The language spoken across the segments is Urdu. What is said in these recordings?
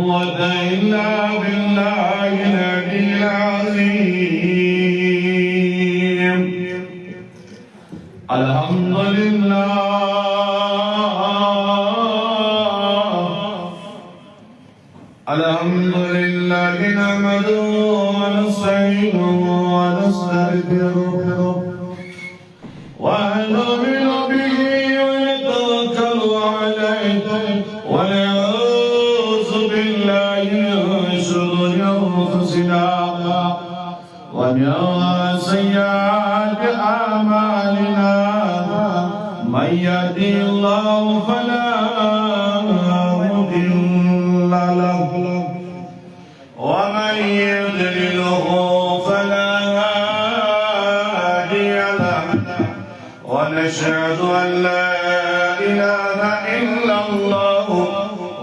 قوة إلا بالله العلي العظيم. الحمد لله نحمده ونستعينه ونستغفره ونؤمن به ونتوكل عليه ونعوذ بالله من شرور أنفسنا ومن سيئات أعمالنا من يهده الله فلا مضل له ومن يضلله فلا هادي له ونشهد أن لا إله إلا الله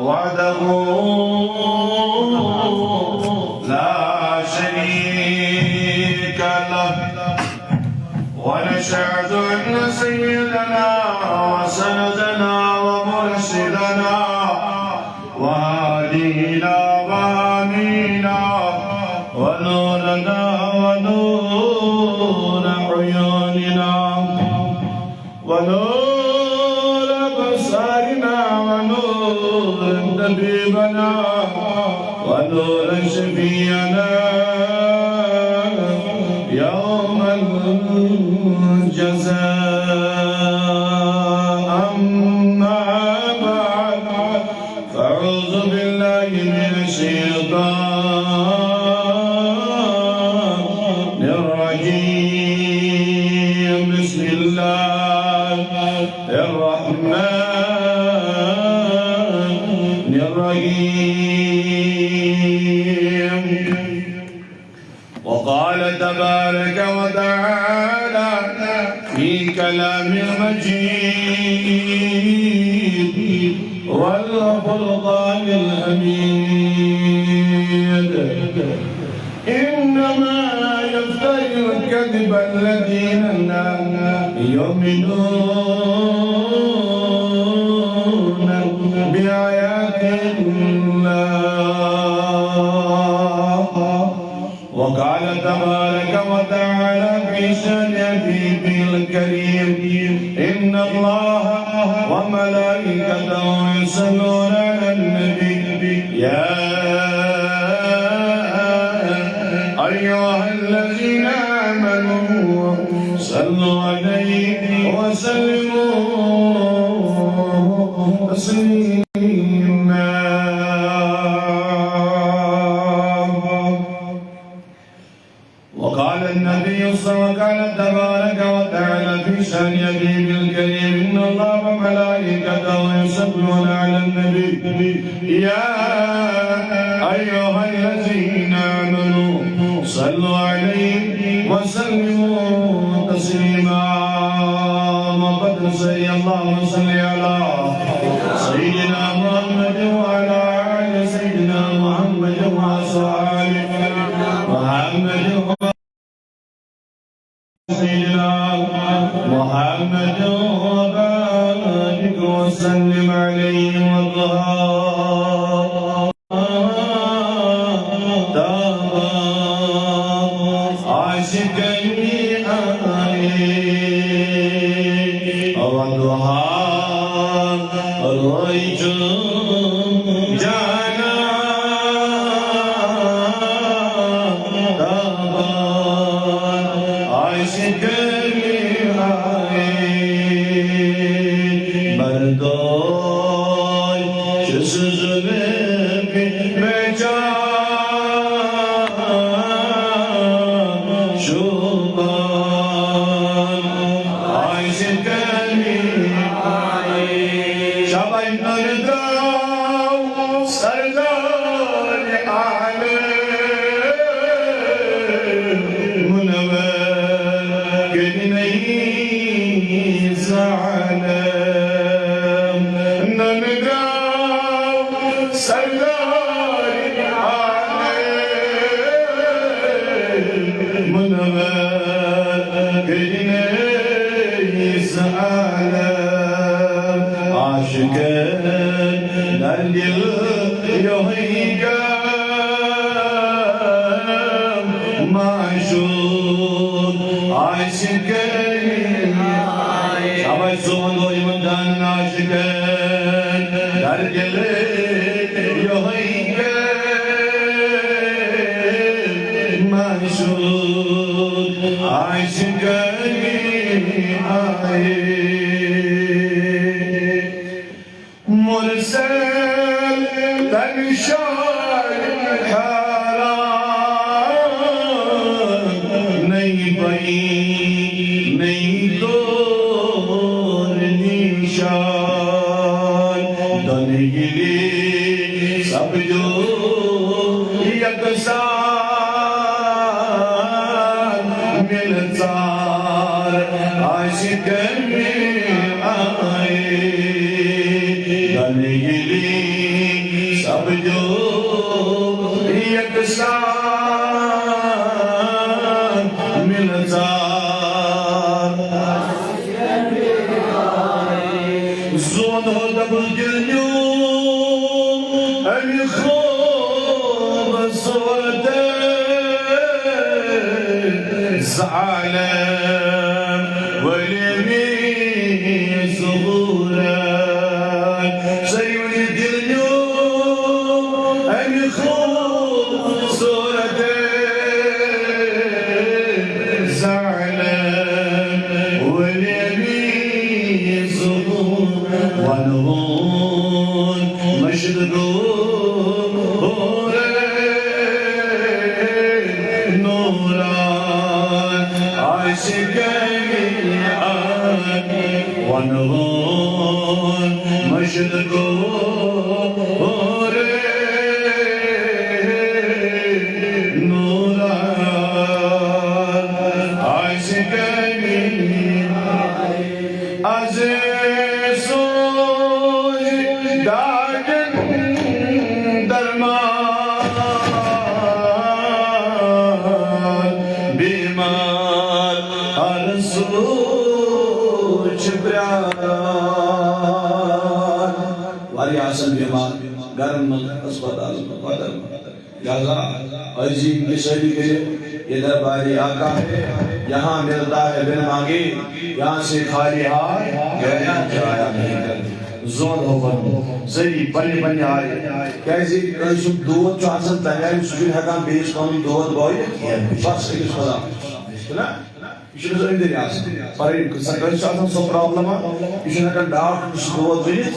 وحده لا شريك له ونشهد أن سيدنا وسندنا ومرشدنا وهادينا وامينا ونورنا ونور عيوننا ونور أبصارنا ونور طبيبنا ونور شفيعنا يوم الجزاء. أما بعد فأعوذ بالله من الشيطان الرجيم. بسم الله الرحمن الرحيم. وقال تبارك وتعالى في كلام المجيد والفرقان الحميد: إنما يفتري الكذب الذين لا يؤمنون بآيات الله. وقال تبارك وتعالى في شأن حبيبه الكريم: إن الله وملائكته يصلون على النبي يا أيها الذين آمنوا صلوا عليه وسلموا تسليما. وقال النبي وقال تبارك وتعالى في شأن حبيبه الكريم: إن الله وملائكته يصلون على النبي يا أيها الذين آمنوا صلوا عليه وسلموا تسليما. وقد صلى الله وسلم على سيدنا محمد وعلى آل سيدنا محمد وأصحابه محمد سيدنا محمد وبارك وسلم عليه عاشقا Hergele yohayge Maşud aşkı aye Mursel tanşay haram Ney bayi ney dor nişan Danegili sab jo yaksan milzar aşk aye Danegili sab jo yaksan milzar Zon ho dabul gönlü el خوب صورته زعلان واليمين ظهوران سيولي الدنيا el خوب صورته زعلان واليمين ظهوران ونغون مشدود ونغون مشرق نوران عاشقين عزیز دادن درمان بیمار ارسو واری آسن بیمار گرم اسپتال لہذا عجیب کی شہری کے یہ درباری آقا ہے یہاں ملتا ہے بن مانگے یہاں سے خالی ہاتھ گہرا جایا نہیں کرتی زون ہو بنو زری بنی بنی آئے کیسے کنسو دود جو آسن تنگائی سجن حقام بیش قومی دود بائی بس ایک خدا نا یہ نہیں دری آسن پر کنسو آسن سو پرابلم ہے یہ نہیں ڈاکٹر کچھ دود بینیت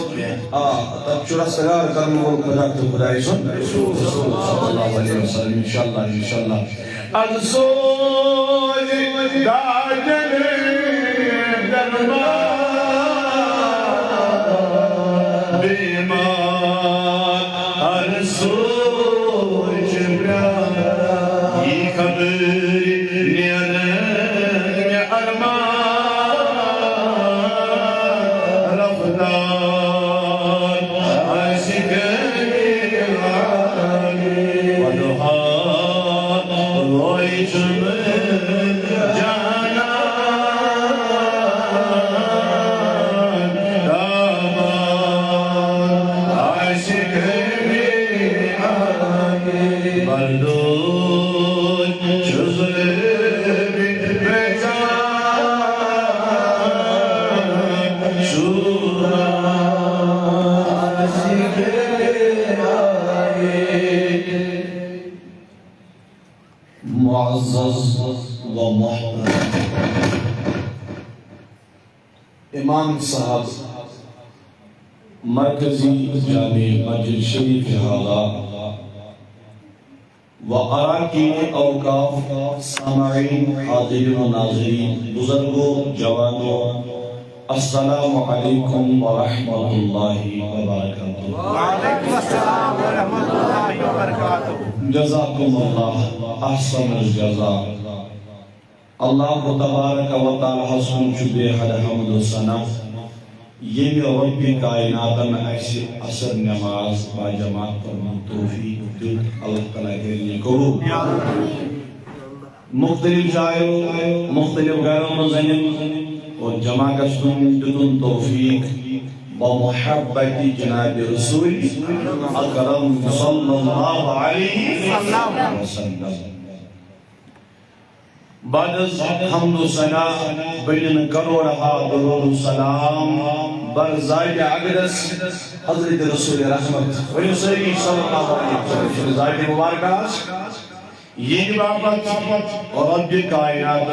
تب چورا سگار کرنے وہ خدا تو خدای سن صلی اللہ علیہ وسلم انشاءاللہ از سوز داجن دربار بیمار ہر سوچ برا یہ خبر نیرن ارمان رفتار عاشق ودہار روئی چمن جانا دامان عاشق بردون چزر بیجان شورا عاشق معزز و محترم امام صاحب مرکزی جامع مسجد شریف حالا و اراکین اوقاف سامعین حاضرین و ناظرین بزرگوں جوانوں السلام علیکم ورحمۃ اللہ وبرکاتہ وعلیکم السلام ورحمۃ اللہ وبرکاتہ جزاکم اللہ احسن الجزاء اللہ تبارک و تعالی حسن بے حد حمد و ثنا یہ رب کائنات میں ایسی اثر نماز با جماعت فرمان توفیق دیت اللہ تعالیٰ کے لیے کرو مختلف جائیوں مختلف غیروں مزنین اور جمع گشتن دیتن توفیق بمحبت جناب رسول اکرم صلی اللہ علیہ وسلم بعد از حمد و ثنا بین کرو رہا درود و سلام برزائد عقدس حضرت رسول رحمت ویسری صلی اللہ علیہ وسلم زائد مبارکاس یہ بابت رب کائنات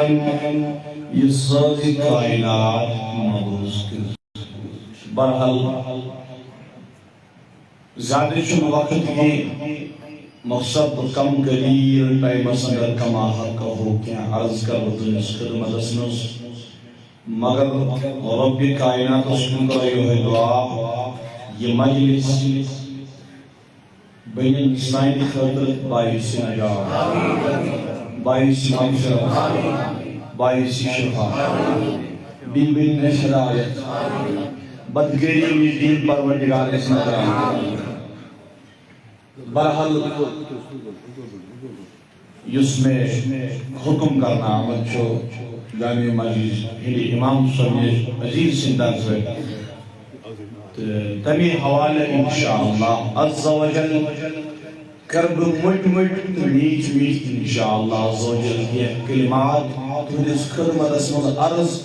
یہ ساری کائنات مبوس کر برحال زیادہ چون وقت کی مقصد کم قلیل ٹائم اندر کما حق ہو کیا عرض کر اس خدمت اسنس مگر رب کائنات اس کو کرو ہے دعا یہ مجلس بین انسان خاطر باعث نجات باعث مغفرت باعث شفا بن ہدایت بدگری میں دین پروردگار اس نظر برحال اس میں حکم کرنا بچو جامع مسجد ہندی امام صاحب عزیز سندر سے تمی حوالے انشاءاللہ عز و جل کرب مٹ میچ انشاءاللہ عز و جل یہ کلمات تہندس خدمت اسمن عرض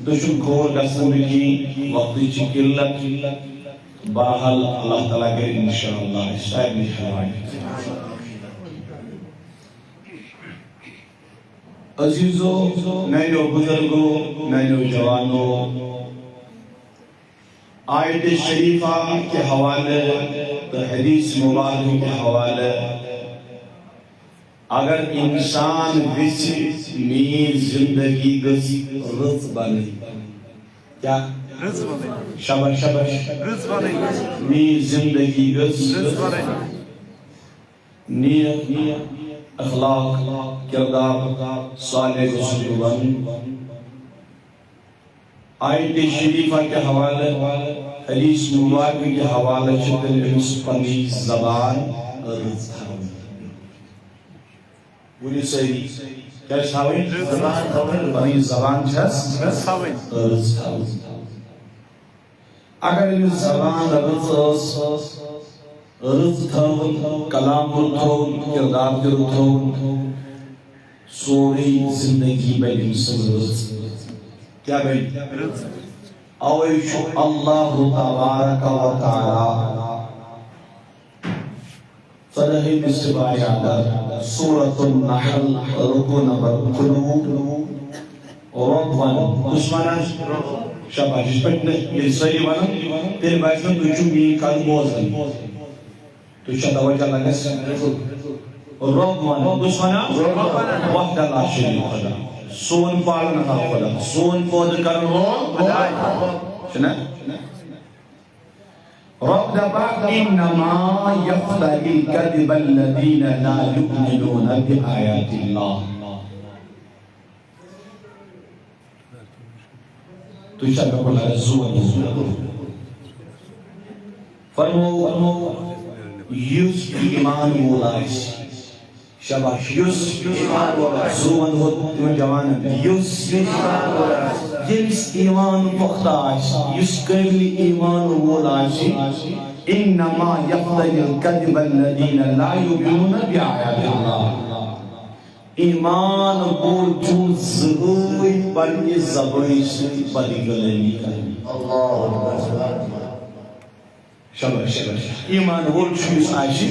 دشن کھور گژھن کی وقتی چھ قلت برحال اللہ تعالیٰ کے انشاءاللہ شاید نہیں عزیزو نینو بزرگو نینو جوانو آیت شریفہ کے حوالے حدیث مبارک کے حوالے اگر انسان ویسی می زندگی گز رز بنے کیا شبش می زندگی گز نیت اخلاق کردار صالح رسول بن آیت شریفہ کے حوالے حدیث مبارک کے حوالے شکل انس پنی زبان رز تھاوی بولی صحیح کیا تھاوی پنی زبان چھس رز تھاوی اگر انس زبان رز تھاون کلام تھاون کردار تھاون سوری زندگی بے انسان رز کیا بھئی اویش اللہ تبارک و تعالی صدح بسبائی عدد سورة النحل رکو نمبر قلوب ربنا دشمنا شبہ جس پہ یہ صحیح بنا تیرے بائیسن تو چونگی کل موزن تو شدہ وجہ لگس ربنا دشمنا وحد اللہ شریف خدا سون پالن کا خدا سون پود کرن ہو سنا رب دبا انما یفتری الكذب الذین لا یؤمنون بآیات اللہ تو شاید کو لگا زون فرمو یوس ایمان مولائش شباش یوس زون ہو تمہیں جوان یوس یمس ایمان پختاش یوس قبل ایمان وولاش انما یفتری الکذب الذین لا یؤمنون بآیات اللہ ایمان بول چون زہوی پنی زبانی سے بڑی گلنی کرنی شباش ایمان بول چون آشی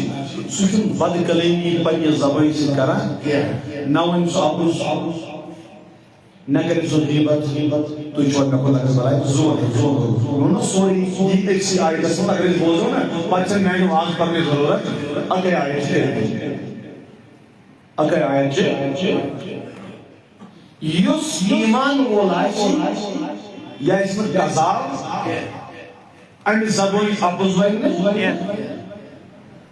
سوچن بد کلینی پنی زبانی سے کرن نوان صابوس نگر سو غیبت تو چوٹ میں کھلا کر بلائے زور سوری یہ ایک سی آیت ہے اگر اس بوزو نا پچھن میں نو آنکھ پڑھنے ضرورت اگر آیت چھے اگر آیت چھے یوس ایمان وولائے یا اس میں گزار امی زبوی اپوزوئی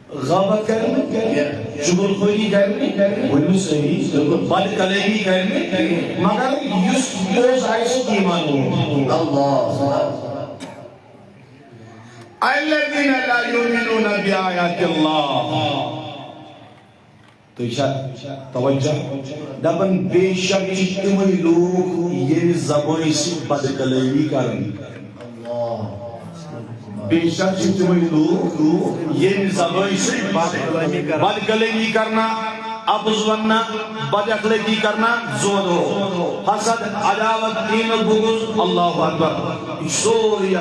غابت کرنے شکر خوری کرنے ونو صحیح بد کلیمی کرنے مگر یس بوز آئیس ایمان ہو الذین لا یؤمنون بآیات اللہ تو توجہ دبن بے شک تمہیں لوگ یہ زبانی سے بد کلیمی کرنے بے شک تمہیں لوگ یہ زبانی سے بد کلیمی کرنا اپز وننا بد اخلاقی کرنا زود ہو حسد عداوت کین بغض اللہ اکبر سوری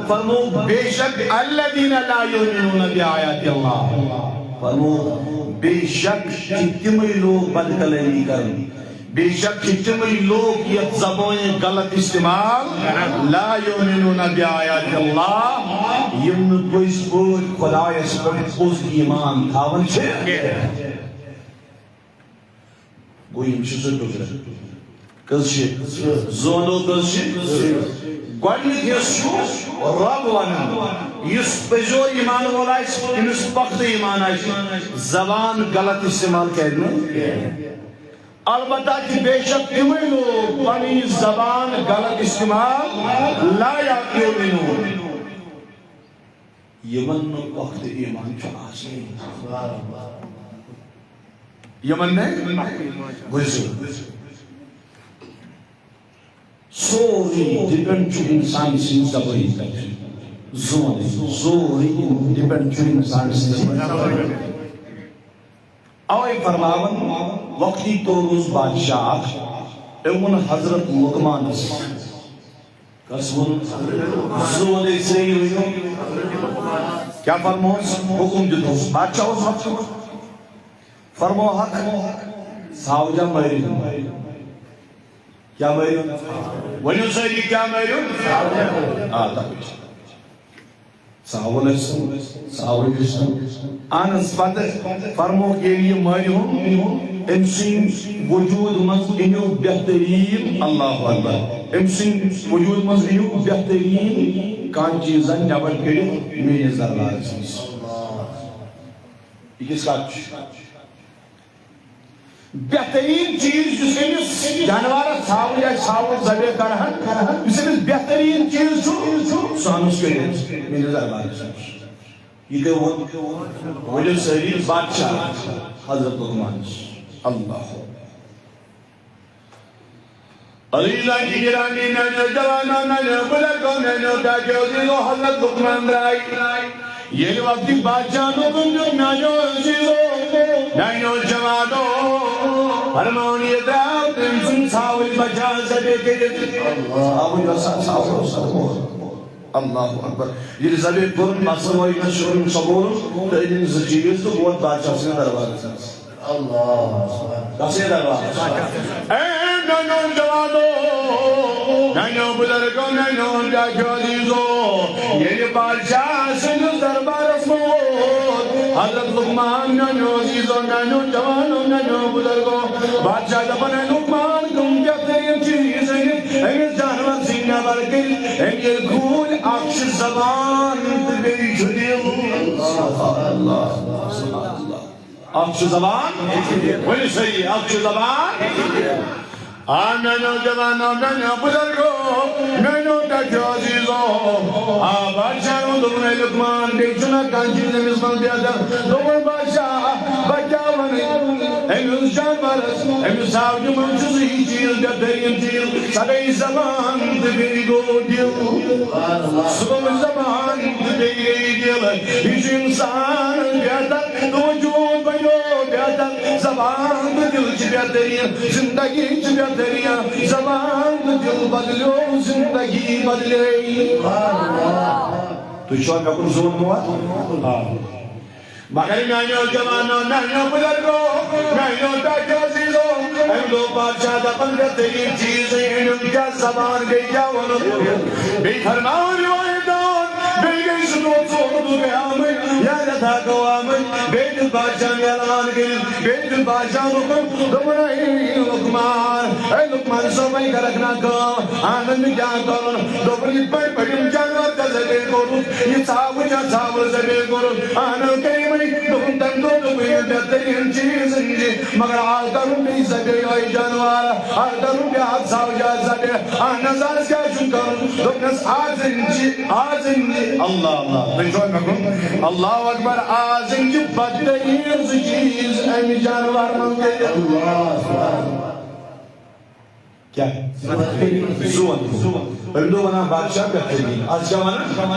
فرمو بے شک الذین لا یؤمنون بآیات اللہ فرمو بے شک تمہیں لوگ بد کلامی کرن بے شک تمہیں لوگ یہ زبان غلط استعمال لا یؤمنون بآیات اللہ یم پوز پوز خدایس پٹھ پوز ایمان تھاون چھے گوئی یم چھے سٹو کس چھے زونو کس چھے گوڑنک یس رب ونن یس پزو ایمان وول امس پخت ایمان زبان غلط استعمال کرنے البتہ کہ بے شک تمہیں لوگ پنی زبان غلط استعمال لا یؤمنون یمن پخت ایمان چاہیے یمن نے گزر سوری ڈیپینڈ چھو انسان سن زبانی زوری ڈیپینڈ چھو انسان سن زبانی اوے فرماون وقتی توروز بادشاہ امن حضرت لقمان کسون زوری سری ہوئی کیا فرموز حکم دیتوز بادشاہ اس وقت فرمو حق ساوجہ مری کیا مری ونیو سیدی کیا مری آتا بیش ساول آنس پتہ فرمو کے لیے مری ہوں امسین وجود مز انیو بہترین اللہ اکبر امسین وجود مز انیو بہترین کان چیزن نبر کرے میرے ذرار چیز یہ کس کا بہترین چیز جس امس جانوار ساول یا ساول زبے کرہن جس امس بہترین چیز چھو سانس کرے میرے ذرار چیز یہ کہ وہ سری بادشاہ حضرت لقمان اللہ علیزہ کی گرانی نینو جوانا نینو بلکو نینو تاکیو دیلو حضرت لقمان رائی یہ وقتی بادشاہ لکن جو نینو عزیزو نینو جوانو فرمونی ادراؤ تنسن ساول بچا زبے کے اللہ اکبر یہ زبے قرن مصر و مشہور صبور تو ان زچیز تو بہت بادشاہ سے دربار ہے اللہ کسے دربار اے نینو جوانو نینو بزرگو نینو جاکیو عزیزو یہ بادشاہ سے دربار اسمود حضرت لقمان نینو عزیزو نینو جوانو نینو بزرگو بادشاہ دبن لقمان کم بہترین چیز ہے جانور سینہ برکل یہ گھول اکش زبان تبی جدیل اللہ اکش زبان ولی صحیح اکش زبان نینو جوانو نینو بزرگو نینو تاکیو عزیزو بادشاہ دبن لقمان دیکھنا کانچی زمزمان بیادا دبن بادشاہ بچاوانی امس جانورس امس ساوجو منچوزی چیز بہترین چیز سبی زبان تبی گو دل سبی زبان تبی دل اس انسان بیادر توجود بیو بیادر زبان دل چی بہترین زندگی چی بہترین زبان دل بدلو زندگی بدلے تو شوان کا کن زون ہوا مگر نینو جوانو نینو بزرگو نینو تاکیو عزیزو ہم لوگ بادشاہ دا بہترین چیز ہیں ان کا زبان گئی جاؤنو بے فرماؤ روایتان بے گئی سنوت سوڑو بے آمن یا رتھا کو آمن بے دل بادشاہ میں اعلان گئی بے دل بادشاہ رکم دمنا ہی لقمان اے لقمان سو بھائی کا رکھنا کام آنند میں کیا کرن دوبری پڑھ پڑھن جانور کا زبے کرن یہ صاحب زبے کرن آنند کریم تم تم تو بہترین چیز مگر آدھروں میں زبے آئی جانوار آدھروں میں حادثہ ہو جائے زبے نظر کیا شکر دکنس آزن اللہ اللہ اکبر آزن کی بدترین چیز امی جانوار منگے کیا زون بلدو بنا بادشاہ بہترین آج جوانا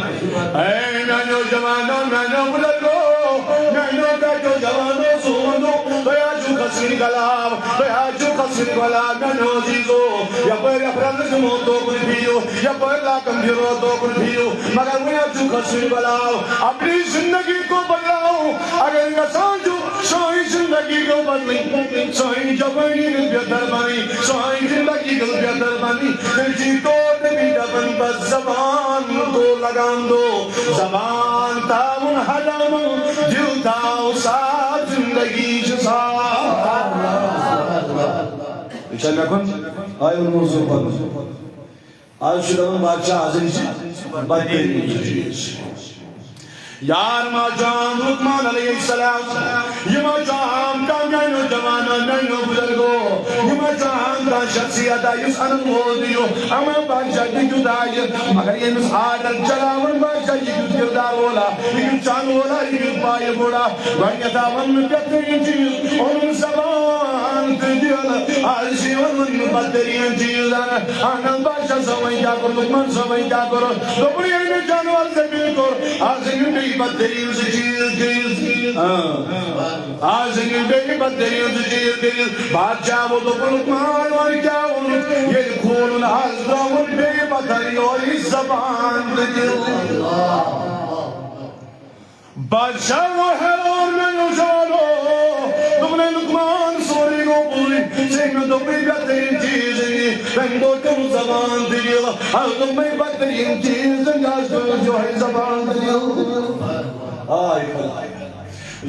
اے نانو جوانو نانو بلدو نانو تاکو جوانو سوندو بیا چوکا شرک والا نوزیزو یا پر افراد جمعو تو کن بھیو یا پر لاکم جرو تو کن بھیو مگر وہ اچھو خسر بلاؤ اپنی زندگی کو بدلاؤ اگر انسان جو سوئی زندگی کو بدلی سوئی جوانی کو بہتر بنی سوئی زندگی کو بہتر بنی جی تو نبی دبن بس زبان کو لگام دو زبان تاون حلم دل تاو ساتھ زندگی جسا اچھا میں کن آئے ان موضوع پر آج شدہ بادشاہ حاضر سے بدترین چیز یار ما جام لقمان علیہ السلام یہ ما جام کا نینو جوانا نینو بزرگو یہ ما جام کا شخصیت آئیس انم موضیو اما بادشاہ کی جدائی مگر یہ مس آدھر چلاون بادشاہ کی جد کردار ہولا یہ چان ہولا یہ پائے بوڑا بڑیتا من بہترین چیز ان زبان تدیل آرشی ون بدترین چیز آنم بادشاہ سوئی کیا کر لقمان سوئی کیا کر دوپری میں جانوار سے مل کر آزنی بھی بدترین سے چیز آزنی بھی بدترین سے چیز بادشاہ وہ تو لقمان اور کیا یہ کھولن حضرون بھی بدترین اور اس زبان تدیل بادشاہ وہ حیران میں نشانو تم نے لقمان سوری کو پوری سیکھ میں تو بھی بہترین چیز ہے تو کم زبان دل تم میں بہترین چیز جو ہے زبان دل آئے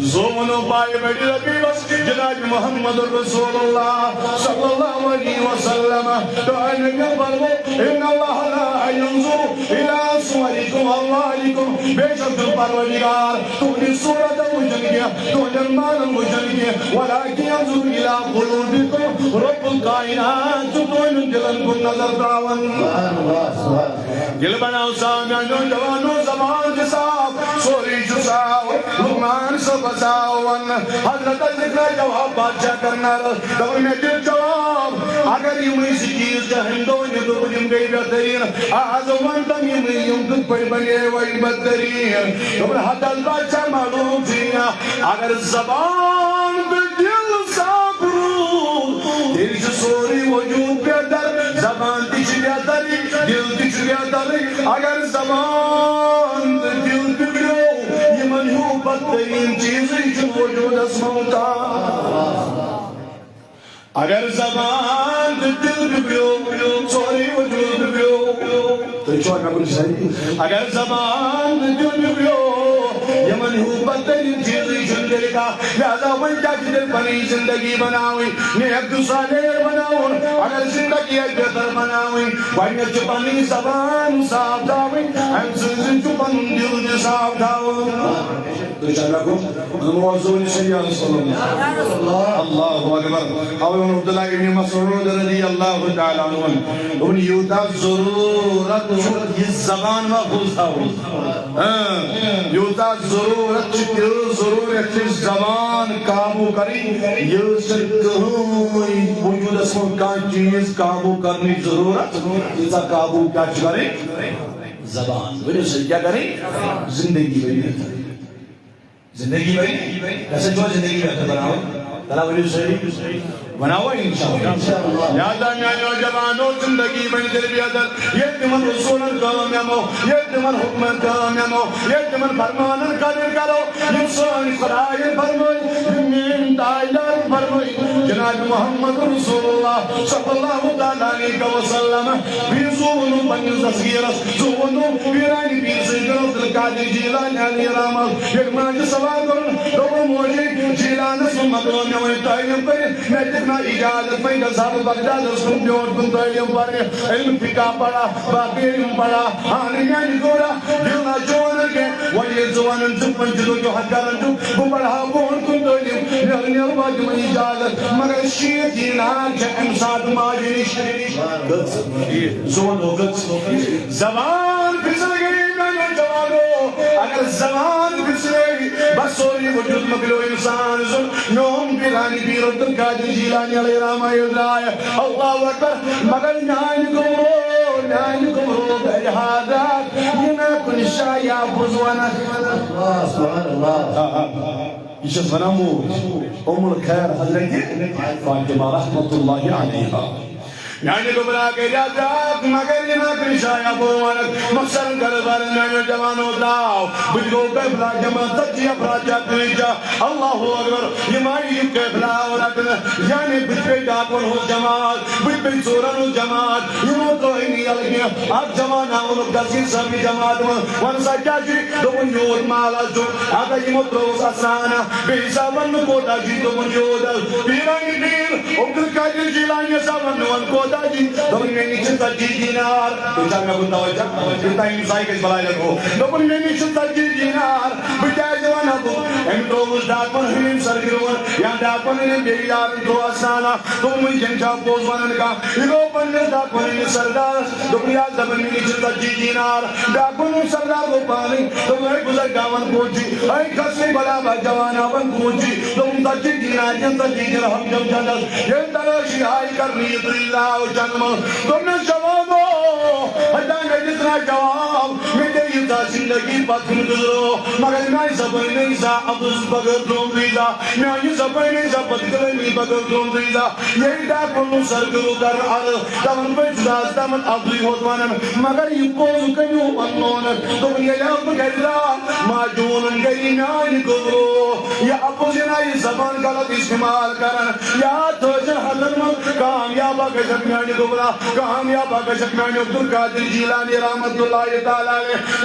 زومنو پائے بیٹی ربی بس جناب محمد رسول اللہ صلی اللہ علیہ وسلم تو انگا فرمو ان اللہ لا ينظر الى صورکم اللہکم بے شک پروردگار تو نے صورت مجھن کیا تو نے مان مجھن کیا ولیکن ينظر الى قلوبکم رب القائنات تو نے دلن کو نظر داون دل بناو سامیانو جوانو زمان جساب سوری جساب لقمان سب بساون حضرت ذکر جواب بادشاہ کرنا دور میں دل جواب اگر یمیں سی چیز جہندوں نے تو بجن گئی بہترین آزمان تم یمیں یم پر بنے وی بہترین دور حضرت بادشاہ معلوم تھیا اگر زبان دل سابرو دل سے سوری وجود بہتر زبان تیچ بہتری دل تیچ بہتری اگر زبان دل بگڑو یہ منہو بدترین چیزیں جو وجود اسموتا اگر زبان دل بگڑو سوری وجود بگڑو تو چوہ میں کچھ صحیح اگر زبان دل بگڑو یہ منہو بدترین چیزیں زندگی کا لہذا وجہ کی دل بنی زندگی بناوئی نیک صالح بناؤن اگر زندگی بہتر بناوئی بڑھنی چپنی زبان صاف داوئی ہم سنزن چپن دل صاف داوئی تو چاہتا کو موضوع سیدہ صلی اللہ اکبر اور عبداللہ ابن مسعود رضی اللہ تعالیٰ عنہ ان یوتا ضرورت یہ زبان محفوظ تھا یوتا ضرورت ضرورت زبان قابو کری یہ سرکہوئی وجود اسم کا چیز قابو کرنی ضرورت یہ قابو کیا کرے زبان وجہ سے کیا کرے زندگی بری زندگی بری کیسے جو زندگی بہتر بناؤ تلا وجہ سے بناؤ انشاءاللہ یادا میانو جوانو زندگی بن دل بیادر یہ تمن رسولن کامیامو یہ تمن حکمن کامیامو یہ تمن فرمانن قدر کرو انسان خدای فرمائی من دائلار فرمائی جناب محمد رسول اللہ صلی اللہ علیہ وسلم بیزونو بنی زسیرس زونو بیرانی بیزی گرد القادر جیلانی علی رامل یک مانج سوال کرن دو موجی جیلانس مقرون یوئی تائیم کرن میں نا اجازت میں گزار بغداد رسول بیوٹ کن تعلیم پڑھنے علم فقہ پڑھا باقی علم پڑھا آنیانی گورا دلنا جوانن کے ولی زوانن چپن جدو جو حد کرن جو بڑھا بون کن تعلیم لگنی الواج میں اجازت مگر شیطین آنکھ امساد ماجنی شریش زون ہو گت زبان پھسل گئی میں جوانو اگر زبان پھسل گئی بس سوری وجود مقلو انسان زن نوم پیرانی پیرت القادر جیلانی علیہ رامہ یدرائے اللہ اکبر مگر نائن کمرو بجہادات یہ میں کن شایا بزوانا سبحان اللہ يشوف نموت الخير حضرت فاطمة رحمة الله عليها يعني قبل كجاتك ما كنا كنشايا بوانك مكسر كربار نانو جوانو داو بدو كبلا جما تجي افراجا كنجا الله اكبر يماي كبلا ولكن يعني بدبي داكون هو جماعت بدبي سورن جماعت يموتو اني الگيا اب جمانا ولو دسين سبي جماعت وان سجاجي دوم يود مالا جو اگا يموتو اسانا بيسا من کو داجي دوم يود بيراني بير عبد القادر جيلاني سامن وان کو داجي دوم ني چتا جي دينار تو میں بندا وجا چتا انسائی کے بلائے لگو دوم ني چتا جي دينار بجا جوان ابو انتو داپن ہن سرگرون یا داپن نے بیار تو اسانا دوم جنجا پوزوان کا لو پن داپن سردار دوم یا دوم ني چتا جی دينار داپن سردار کو پانی دوم گزر گاون کوچی اي کسے بلا جوان ابن کوچی دوم تجی دينار جنتا جی درہم جم جنت یہ تلاشی ہائی کرنی اللہ جنم تم نے جوابو حدا نے جتنا جواب میرے یہ زندگی پتن گزرو مگر میں زبان نہیں سا ابز بغیر دوم ریزا میں یہ زبان نہیں سا پتکلمی بغیر دوم ریزا یہ ڈاکن سرگرو کر آر دمن پہ جداز دمن ابزی ہوتوانن مگر یہ پوز کنیو انون تم یہ لب گرلا ماجون گئی نائن گزرو یا اپوزینا یہ زبان غلط استعمال کرن یا تو جہنم کامیاب آگشت میانی گبرا کامیاب آگشت میانی عبد القادر جیلانی رحمت اللہ تعالیٰ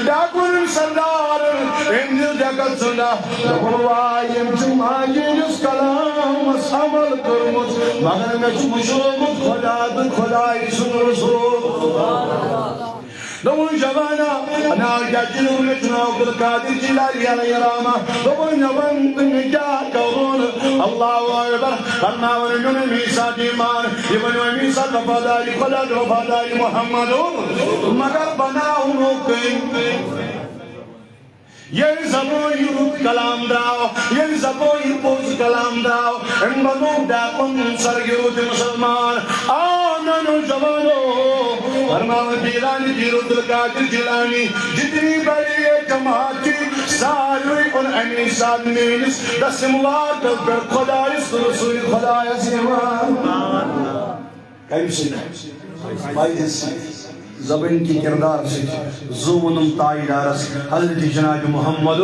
ڈاکن سردار انجل جگت سندا دکھوائیم چماجینس کلام اس عمل کرمت مگر میں چمشومت خدای سن رسول دوم جوانا انا جاجلو نجنا عبد القادر جیلانی علیہ رحمہ دوم جوان نجا کون اللہ اکبر کرنا ونجن میسا دیمان ابن میسا وفاداری خدا وفاداری محمد مگر بناو نوکیں یہ زبان یرود کلام داو یہ زبان یپوز کلام داو ان بنو داپن سرگیوت مسلمان آنانو جوانو فرماو جیلانی عبد القادر جیلانی جتنی بڑی جماعت کی ساروی ان امی ساد مینس دس مواد پر خدایس رسول خدایس ایمان کئی سے فائدہ سے زبان کی کردار سے زومنم تائیدارس حضرت جناب محمد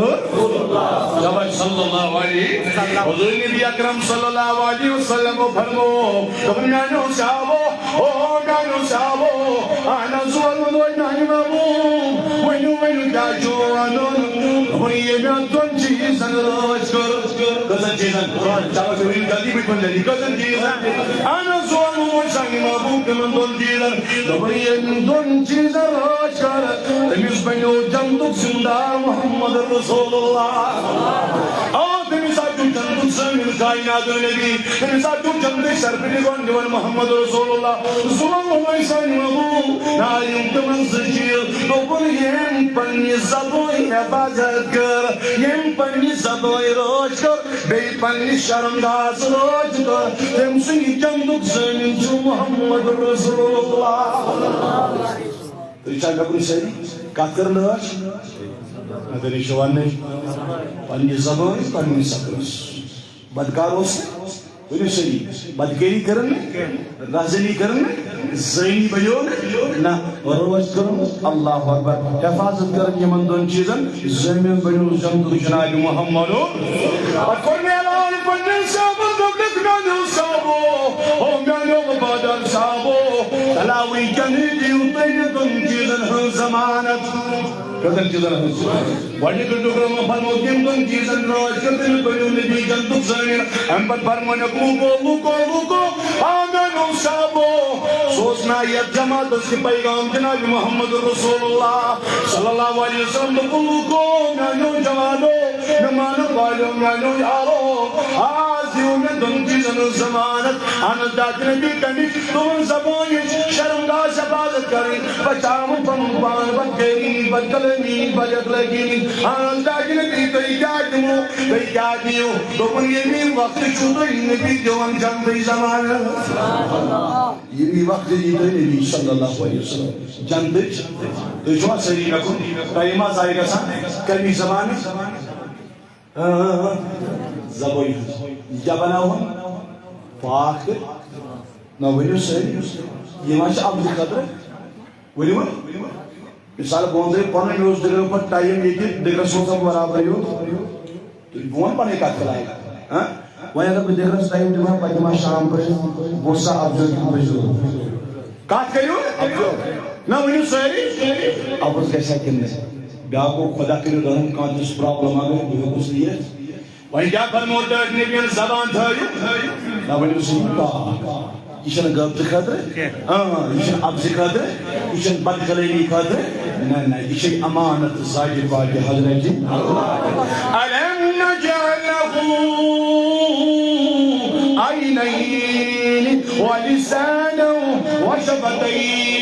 زبان صلی اللہ علیہ حضور نبی اکرم صلی اللہ علیہ وسلم کو فرمو تم نانو صحابو او نانو صحابو آنا زوال ودوئی نانی مابو وینو جاجوانون یہ میں دون چیزن راج کر کزن چیزن چاہو چوہین جلدی بیٹھن جلدی کزن چیزن آنا زوال ودوئی سانی مابو کمن دون چیزن یہ دون چیزن راج کر تمیز بینو جندک زندہ محمد رسول اللہ تمیز آجو جندک زمین کائنات نبی تمیز آجو جندک سرپنی گون جوان محمد رسول اللہ زوال ودوئی سانی مابو نائیم تمن زجیر دوبر یم پنی زبوئی حفاظت کر یم پنی زبوئی روش کر بی پنی شرمگاز روش کر تم سنگی جندک زمین جو محمد رسول اللہ تو یہ چاہتا کبھی صحیح کات کرنے واش ادھری شوان نہیں پنی زبوئی پنی سکرس بدکاروں سے بلی صحیح بدگیری کرنے رازلی کرنے زینی بیون نا روش کرن اللہ اکبر حفاظت کرن یمن دون چیزن زمین بنو جندو جناب محمد اور کوئی اعلان پنن صاحب دولت نانو صاحبو او نانو وفادار صاحبو تلاوی کنی دیو تین دون چیزن ہن زمانت کدن چیزن ہن وڑی کردو کرم فرمو کیم دون چیزن روش کردن بنو نبی جندو زمین ہم پر فرمانک لوکو آمنو صاحبو سوچنا یہ جماعت اس کے پیغام جناب محمد رسول اللہ صلی اللہ علیہ وسلم دکھلو کو نانو جوانو نمانو والو نانو یارو آزیو میں دن چیزن زمانت آنس دات نبی کنی تم زبانی شرمگاہ شفاظت کریں بچام پمپان بکیرین بکلنی بجکلگین آنس دات نبی کئی جاگمو کئی جاگیو تم یہ بھی وقت چھوٹو نبی جوان جنبی زمانت یہ بھی وقت یہ نبی صلی اللہ علیہ وسلم جنبی تو جو سری رکھو کلمہ زائے گا سا کلمی زمانی زبان کیا بناو پاک نہ ونیو ساری یہ ما اب خطر ونیو مثال بونزے پن یوز دگرو پر ٹائم یہ دگر سوتا برابر یو تو بون پنے کا کھلائے ہاں وہ اگر دگر ٹائم دما پجما شام پر بوسا ابزر کی بجو کاٹ کریو نہ ونیو ساری اب اس کیسا کنے بیا کو خدا کرے دہن کا جس پرابلم آ گئی وہ کچھ نہیں ہے وہیں کیا فرماتا ہے نبی زبان تھا نہ ونیو ساری یہ غلط خاطر یہ اب خاطر یہ بد کلامی خاطر نہ یہ امانت ذات پاک حضرت الم نجعله عینین ولسانا وشفتین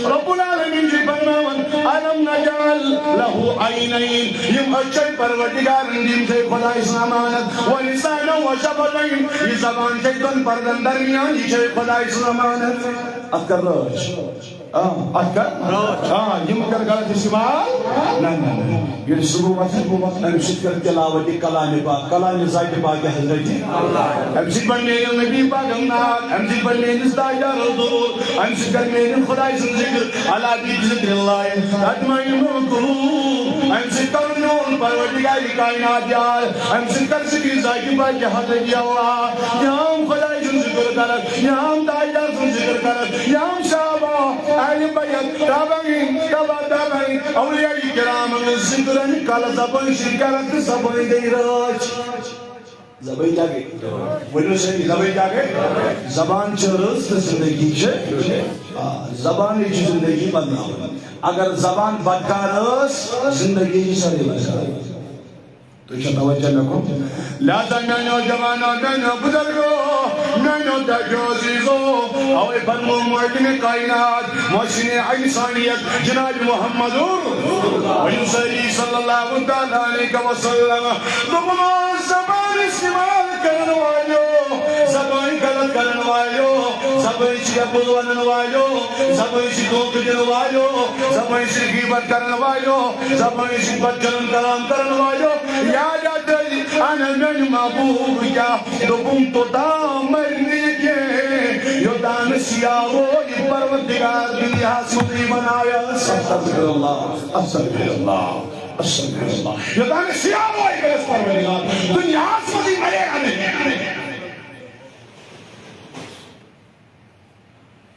رب العالمین جی فرماون الم نجعل له عینین یم اچھے پروردگار جن سے خدا اس امانت ولسانا وشفتین یہ زبان شیطان پردن درمیان یہ خدا اس امانت اکر روش یم کر غلط استعمال نہ یہ صبح وقت ام شکر تلاوت کلام پاک کلام ذات پاک حضرت ام شکر بننے نبی پاک ام شکر بننے نستایا رسول ام شکر میں خدا اس ذکر علی ذکر اللہ تطمئن القلوب ام شکر نور پروردگار کائنات یار ام شکر ذکر ذات پاک حضرت اللہ یام خدا اس ذکر کرت یام دایا ذکر کرت یام شابہ اہل بیت تابعین تابعین اولیاء کرام ذکرن کال زبان شکرت زبان دیراج زبان جاگے ونیو سے زبان جاگے زبان چرست زندگی چھے زبان ایچ زندگی بدنا اگر زبان بدکارس زندگی ہی ساری بدکار تو یہ توجہ نکو لہذا میں نوجوانوں میں نو بزرگوں میں نو تجوزیزوں اوے فرمو معدن کائنات محسن انسانیت جناب محمد صلی اللہ علیہ وسلم تم زبان استعمال کرنے والوں زبان غلط کرنے والوں زبان شیعہ بلوانے والوں زبان شیعہ دھوکہ دینے والوں زبان شیعہ غیبت کرنے والوں زبان شیعہ بدکلام کلام کرنے والوں یاد آدھائی انا من محبوب کیا دبوں تو دامرنے کے یو دان سیاہو یہ پروردگار دنیا سنی بنایا استغفر اللہ استغفر اللہ استغفر اللہ یو دان سیاہو یہ پروردگار دنیا سنی بنایا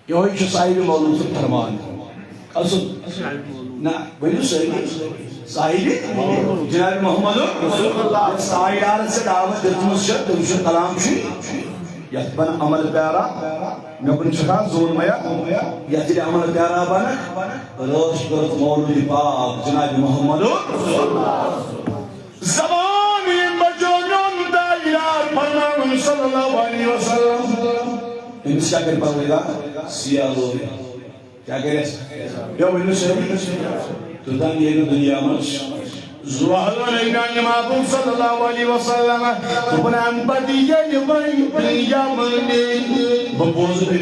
یہ ہوئی جو صاحب موضوع سے فرمان نا ونیو صاحب جناب محمد رسول اللہ سائیار سے دعوت دلتمس شد دوشر کلام شی یت بن عمل پیارا نبن شکا زون میا یت عمل پیارا بن روش کرت مولوی پاک جناب محمد رسول اللہ زبانی بجونن دائیار فرمان صلی اللہ علیہ وسلم انس کیا کر پاوے گا سیاہ لوگ کیا کرے یا ونیو تو دن یہ دنیا مرش زوہر علیہ محبوب صلی اللہ علیہ وسلم تبنام بدی یہ وین دنیا مرنے بپوز دے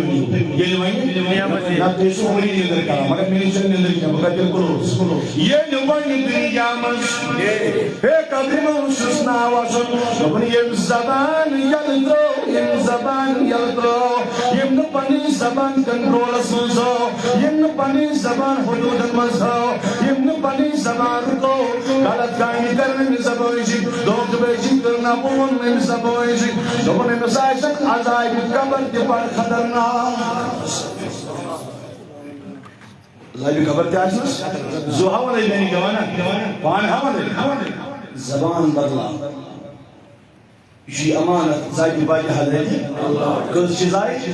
یہ وین نا تیسو ہوئی نیدر کارا مگر میری چن نیدر کیا مگر جل کرو یہ وین دنیا مرش ایک ادھم شسنا واسم تبن یہ زبان یلدو یہ زبان یلدو یہ پنی زبان کنٹرول سنسو یہ پنی زبان حدود مزہو یہ پنی زبان کو غلط کامی کرنے میں زبوئیشی دوک بیشی کرنا پون میں زبوئیشی دونے مسائشت عذائب قبر کے پر خطرنا عذائب قبر کے آشنس زوہا والے میں نہیں گوانا پان حوالے زبان بدلا یہ امانت زائد باقی حضرت کل چیزائی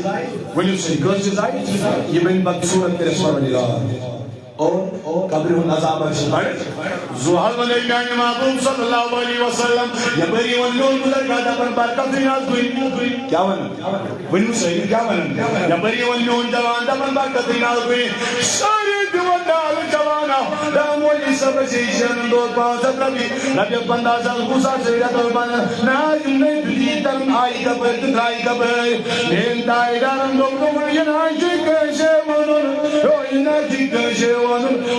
ونیو سے کل چیزائی یہ بین بات صورت کے رسول اللہ اور قبر العذاب شبر زوحل ملیکان محبوب صلی اللہ علیہ وسلم یہ بری ونیون ملکاتا پر برکت ریاض ہوئی کیا ونیو صحیح کیا ونیو یہ بری ونیون جوانتا پر برکت ریاض ہوئی ساری دیوندال جوانا دامولی سب سیشن دو پانسد نبی بندہ سال خوصا سیرت البان ناجم نے دلی ترم آئی کبر تدرائی کبر دین دائی دارم دوکتو مرین آئی کشے منون روئی ناجی کشے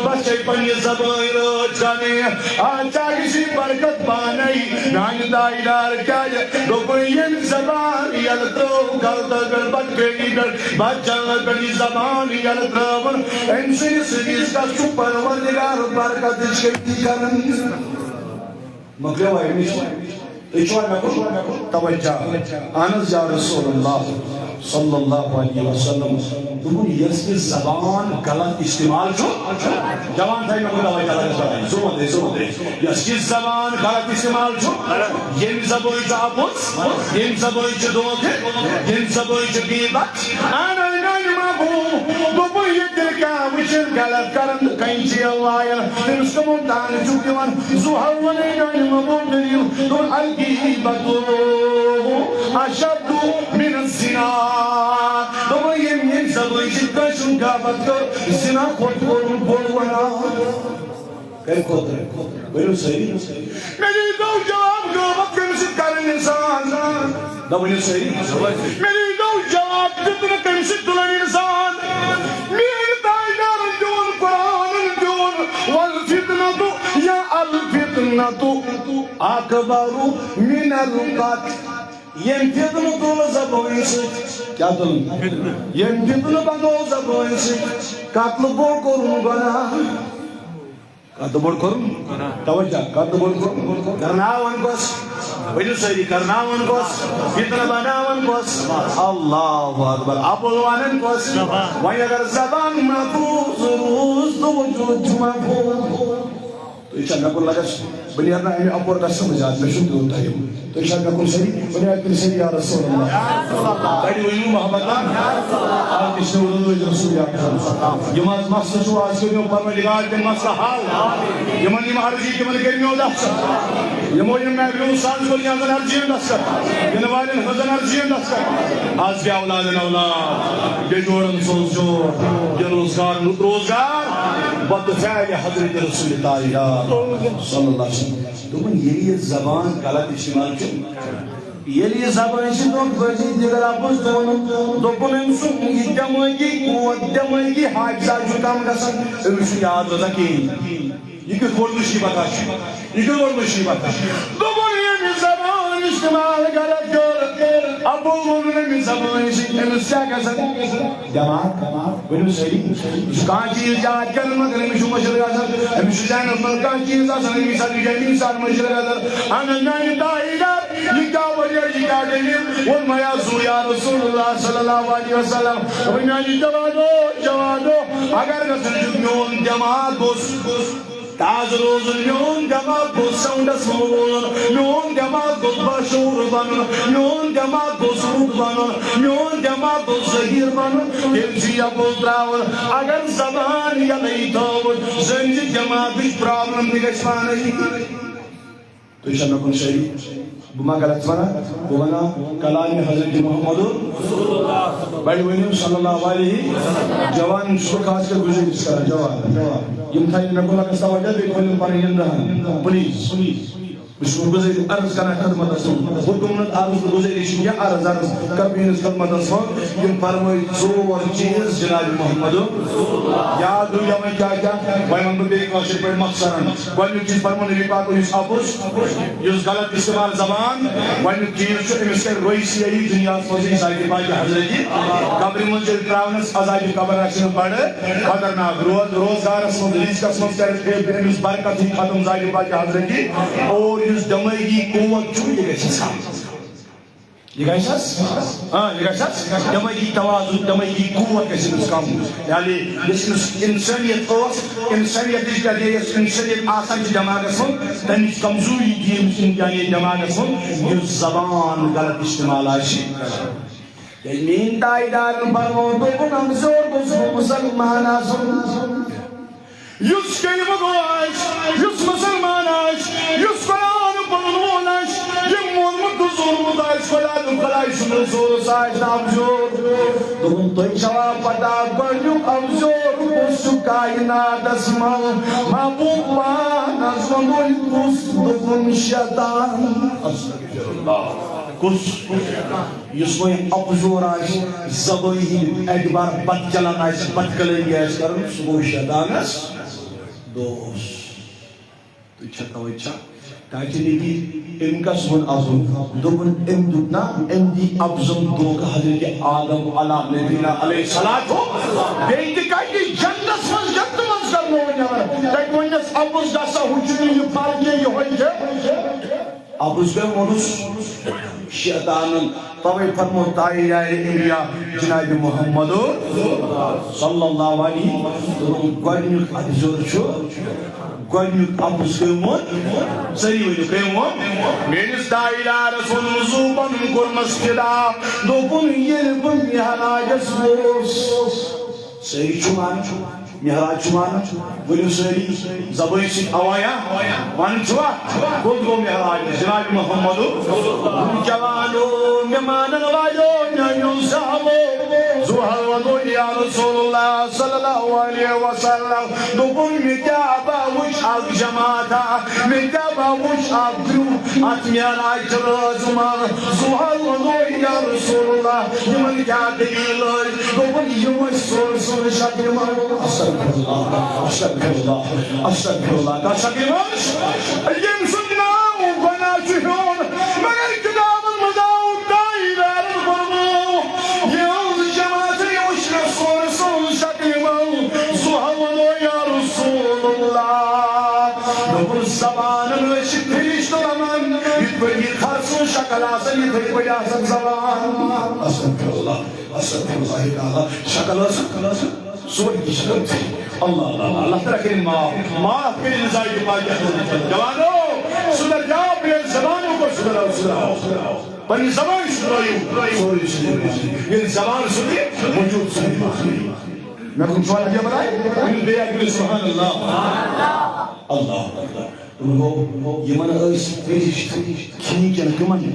بچے پنی زبان روچانے آچا کسی برکت بان میانی دائیدار کیا جا دوپین زبان یلتو گلدگر بکیگر بچل کڑی زبان یلتو انسی سریس کا سپر ورنگار برکت شکتی کرن مکلیو آئی نیشو ایچوان نکو توجہ آنز یا رسول اللہ صلی اللہ علیہ وسلم تمہیں یس کی زبان غلط استعمال جو جوان تھا میں کوئی زبان دے یس کی زبان غلط استعمال جو یم زبوئی چاپوس یم زبوئی چدوکے یم زبوئی چبیبت آنا نجمہ دوپوئی دل کا وچن غلط کرن کینچی اللہ تنس کا ممتان چکیوان زوحوان نجمہ بودریو دون الگیبتو اشدو من الزنا دوپوئی یم زبوئی چکشن غابت کر زنا خود کرن بولوانا کہیں خود رہے بلو صحیح میری دو جواب غابت کرنسید کرن انسان دوپوئی صحیح میری دو جواب جتنے کرنسید دلن انسان میری دائیدار جون قرآن جون والفتنة یا الفتنة اکبر من القتل یم فتنة دول زبوئی سے کیا دل یم فتنة بدو زبوئی سے قتل بول کرن گناہ قتل بول کرن توجہ قتل بول کرن کرناون کس بجو سیدی کرناون کس فتنة بناون کس اللہ اکبر اپلوانن کس وہی اگر زبان محفوظ روز تو وجود محفوظ تو ایچا نکل لگس بنیارنا ہمیں اپور کا سمجھات میں شکر ہوتا ہے تو ایچا نکل سری بنیارنا سری یا رسول اللہ بڑی ویلو محبتان آج اس نے اردو رسول یا یماز مقصد شو آج کے لیے پرمدگار کے مقصد حال یمن یم عرضی کے من کرمیوں دفت یمو یم محبیون سانس کو لیاں دن عرضیوں دفت ینوالین حضن عرضیوں دفت آج کے اولادن اولاد یہ جوڑن سوز جوڑ یہ روزگار بد فعل حضرت رسول اللہ صلی اللہ علیہ وسلم تمہیں یہ زبان غلط استعمال کیوں یہ زبان سے تو بجی دیگر اپس دوپن انسو یہ دماغی قوت دماغی حافظہ جو کام گسن امشو یاد رضا کی یہ کس بول مشیبت ہے یہ کس بول مشیبت ہے دوپن یہ زبان استعمال غلط کر ابو من زبان سے امشو کیا گسن جماعت بنو صحیح کان چیز یاد کرن مگر امشو مشرق آسان امشو جانب من کان چیز آسان امشو جانب سان مشرق آسان انا نانی دائیدار یہ کیا وجہ یہ کیا دلیل والمیازو یا رسول اللہ صلی اللہ علیہ وسلم وینانی جوادو اگر گسن جو میون جماعت بس تاز روز میون جماعت بس سوندس مولون میون جماعت بس باشور بانون میون جماعت بس رود بانون میون جماعت بس زہیر بانون تیمسی اپول تراون اگر زبان یا نہیں تاون زنجی جماعت بس پرابلم نگشمانی تو ایشان نکن شہید بما غلط وانا بوانا کلام حضرت محمد بڑی ونیم صلی اللہ علیہ جوان شکر خاص کر گزر اس کا جوان یم تھا یہ نکولا کسا وجہ بھی کھولن پر ہی رہا پلیز بشکر گزر عرض کرنا خدمت اسم حکومت عرض گزر یا عرض کبھی اس خدمت اسم یم فرمائی زور چیز جناب محمد یاد ہو یا میں کیا بھائی من کو ایک وقت پر مقصرن کوئی چیز فرمانے بھی پاک اس ابوس یہ غلط استعمال زبان وائن چیز چھو امسکر روئی سیائی دنیا سوزی سائی پاک حضرت قبر منجر تراؤنس ازائی قبر رکھنے پڑے خطرناک روزگار اسم دلیس کا اسم کر امس برکت ہی ختم زائی پاک حضرت اور اس دماغی قوت چھو یہ گئے سام یہ گئے ساس یہ گئے ساس دماغی توازن دماغی قوت کیسے اس کام یعنی انسانیت اوس انسانیت اس کا یہ انسانیت آسان کی دماغ اسم تنیس کمزوری کی یعنی دماغ اسم یہ زبان غلط استعمال آشی مین دائیدار فرمو دوپن ہم زور بزرگ مسلمان آسن یس کلمہ گوش یس مسلمان آش یس قرآن پرنون آش یم مولمت ظلمت آش خلال خلائی سنر زور ساش نام زور دوپن توی شواب پتا گرنیو ام زور بسو کائنات اسمال محبوب مان ازمانوی کس دوپن شیطان استغفر اللہ کس یسوی ابزور آش زبوی اکبر بد چلن آش بد کلنگی آش کرن سبو شیطان اس دوست تو چھتا تاکہ ام کا سن ابزم دوپن ام دتنا ام دی ابزم دوک حضرت آدم علیہ الصلوۃ بیت کاٹی جنت من جنت من کرنو ونیا تک ونس ابز گسا ہچنی یہ پالجے یہ ہوئی ابز گئے مونس شیطان توے فرمو تائی انبیاء جناب محمد صلی اللہ علیہ وسلم گوڈنیک ابزور چھو گوڈنیک ابز گئے سری ونیو گئے میرس دائرہ رسول زوبن کل مسجدہ دوپن یہ بن محراجس موس سری چمان محراج چمان ونیو سری زبائی سی آوایا وان چھوا کل گو محراج جناب محمد جوانو ممانن والو نیو صحابو زوہر ودو یا رسول اللہ صلی اللہ علیہ وسلم دوپن مجابا وش آگ جماعتا مجابا وش آگ گروہ ات محراج رازمان زوہر ودو یا رسول اللہ یمن کیا دلیل دوپن یمن سور سور شکل مانو استغفر اللہ کا شکل مانو یم سنناو گنا چہون مگر کتاب المداو دائرہ رکھو یہ جماعت یوش رسول سور شکل مانو زوہر یا رسول اللہ نبر زبان نوشی پھرشت رمان یتبری خرسو شکل آسن یتبری آسن زبان استغفر اللہ شکل آسن سوری کی شکل تھی اللہ تعالیٰ کریں معاف کریں نزائی کے پاس جوانو سدر جاؤ اپنے زبانوں کو سدراؤ پنی زبان سدرائیو یہ زبان سدری موجود سدری میں کن سوال کیا بتائے ان بے اکبر سبحان اللہ اللہ یمن ایس فرشت کھنی کن کمن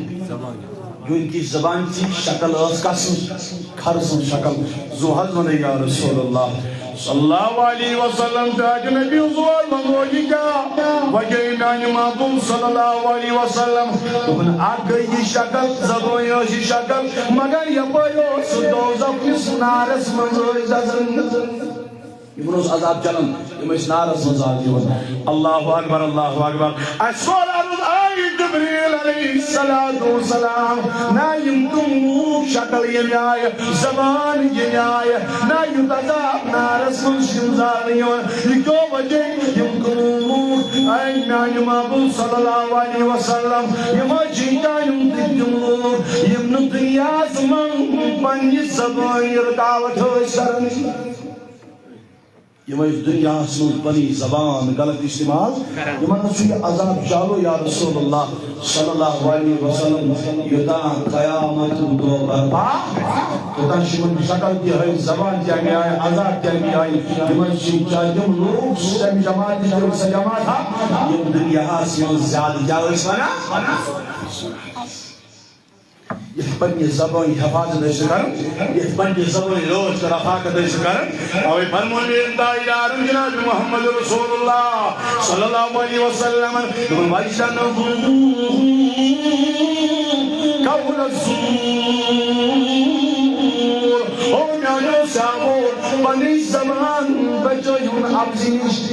جو ان کی زبان تھی شکل اس قسم کھرسن شکل زوحد من یا رسول اللہ صلی اللہ علیہ وسلم تاج نبی زوال منگولی کا وجہ میانی محبوب صلی اللہ علیہ وسلم تمہیں آگئی شکل زبوئی اوشی شکل مگر یپایو سدوز اپنی سنارس منزوئی ززن یہ منوز عذاب چلن یہ میں اس نارس منزار دیون اللہ اکبر اللہ اکبر اسفال عرض آئی جبریل علیہ السلام نایم تموک شکل یہ آئے زبان یہ آئے نایم تذاب نارس منزار دیون یہ کیوں وجہ یم تموک آئی نایم محبوب صلی اللہ علیہ وسلم یم جیتا یم تجمور یم نتیاز من پنی زبان رکاوت ہوئی سرنی یہ میں دنیا سنو بنی زبان غلط استعمال یہ میں نسوی عذاب چالو یا رسول اللہ صلی اللہ علیہ وسلم یتا قیامت دو برپا یتا شمن شکل کی ہے زبان کیا گیا ہے عذاب کیا گیا ہے یہ میں چاہیم لوگ سیم جماعت جو سجماعت تھا یہ دنیا سنو زیادہ کیا اس منا یہ پنی زبان حفاظت ایسے کرن یہ پنی زبان روز کر افاقت ایسے کرن اوی فرمون بیندہ الارم جناب محمد رسول اللہ صلی اللہ علیہ وسلم دون وجدن قول الزور او میانو سامور پنی زبان بچویون عبزیش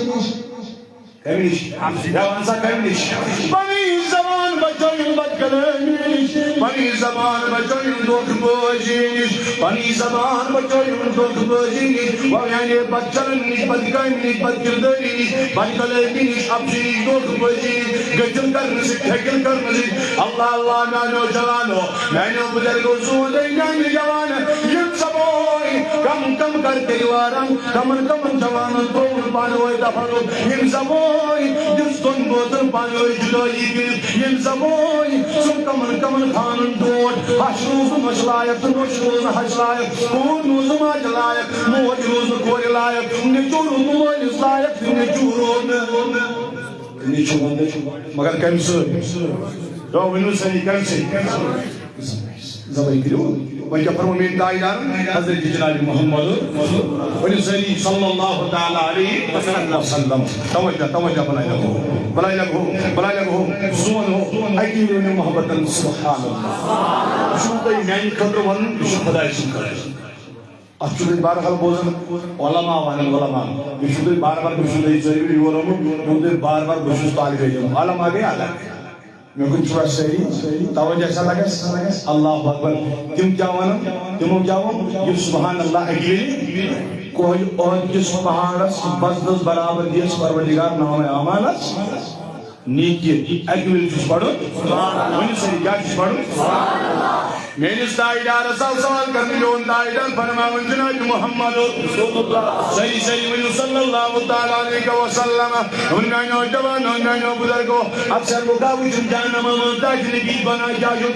کمیش یوانسا کمیش پنی زبان بچویون بدکلمیش پنی زبان بچویون دکھ بوجیش پنی زبان بچویون دکھ بوجیش ویانی بچلنیش بدکلمیش بدکردریش بدکلمیش عبزیش دکھ بوجیش گجل کرنسی ٹھگل کرنسی اللہ اللہ مانو جوانو مانو بزرگو سودے نامی جوان یم سبوئی کم کم کر تیوارم کمن کمن جوانن طول پانوئی دفنو یم سبوئی جستن بوتن پانوئی جدائی گرد یم سبوئی سن کمن کمن خانن دوٹ حشروز مشلائق نوشروز حشلائق کون نوز ماجلائق موج روز کور لائق نچور مولیس لائق نچور مگر کم سر رو ونو سنی کم سر زبائی کرو وجہ فرمین دائیدار حضرت جناب محمد ونسلی صلی اللہ تعالی علیہ وسلم توجہ بلائی لگو زون ہو ایدیون محبتا سبحان اللہ شوطی میں قدر ون بشو خدای سنکر اچھوٹی بارحال بوزن علماء وانن علماء بشوطی بار بار بشوطی ضروری ورمو بار بار بشوط طالب علم علم آگے آگا میں کن چھوا صحیح توجہ سا لگس اللہ اکبر تم کیا ونن تمو کیا ون یہ سبحان اللہ اکیلی کوئی اور کس پہاڑس بزدس برابر دیس پروردگار نام اعمالس نیکی اکیلی چس پڑھو ونی صحیح کیا چس پڑھو میرس دائیدار رسال سوال کرنے جون دائیدار فرماون جناب محمد صحیح صحیح ونی صلی اللہ تعالیٰ علیہ وسلم انگائی نوجوان انگائی نو بزرگو اکثر مقابل جن جانم مداج نبی بنا جاجو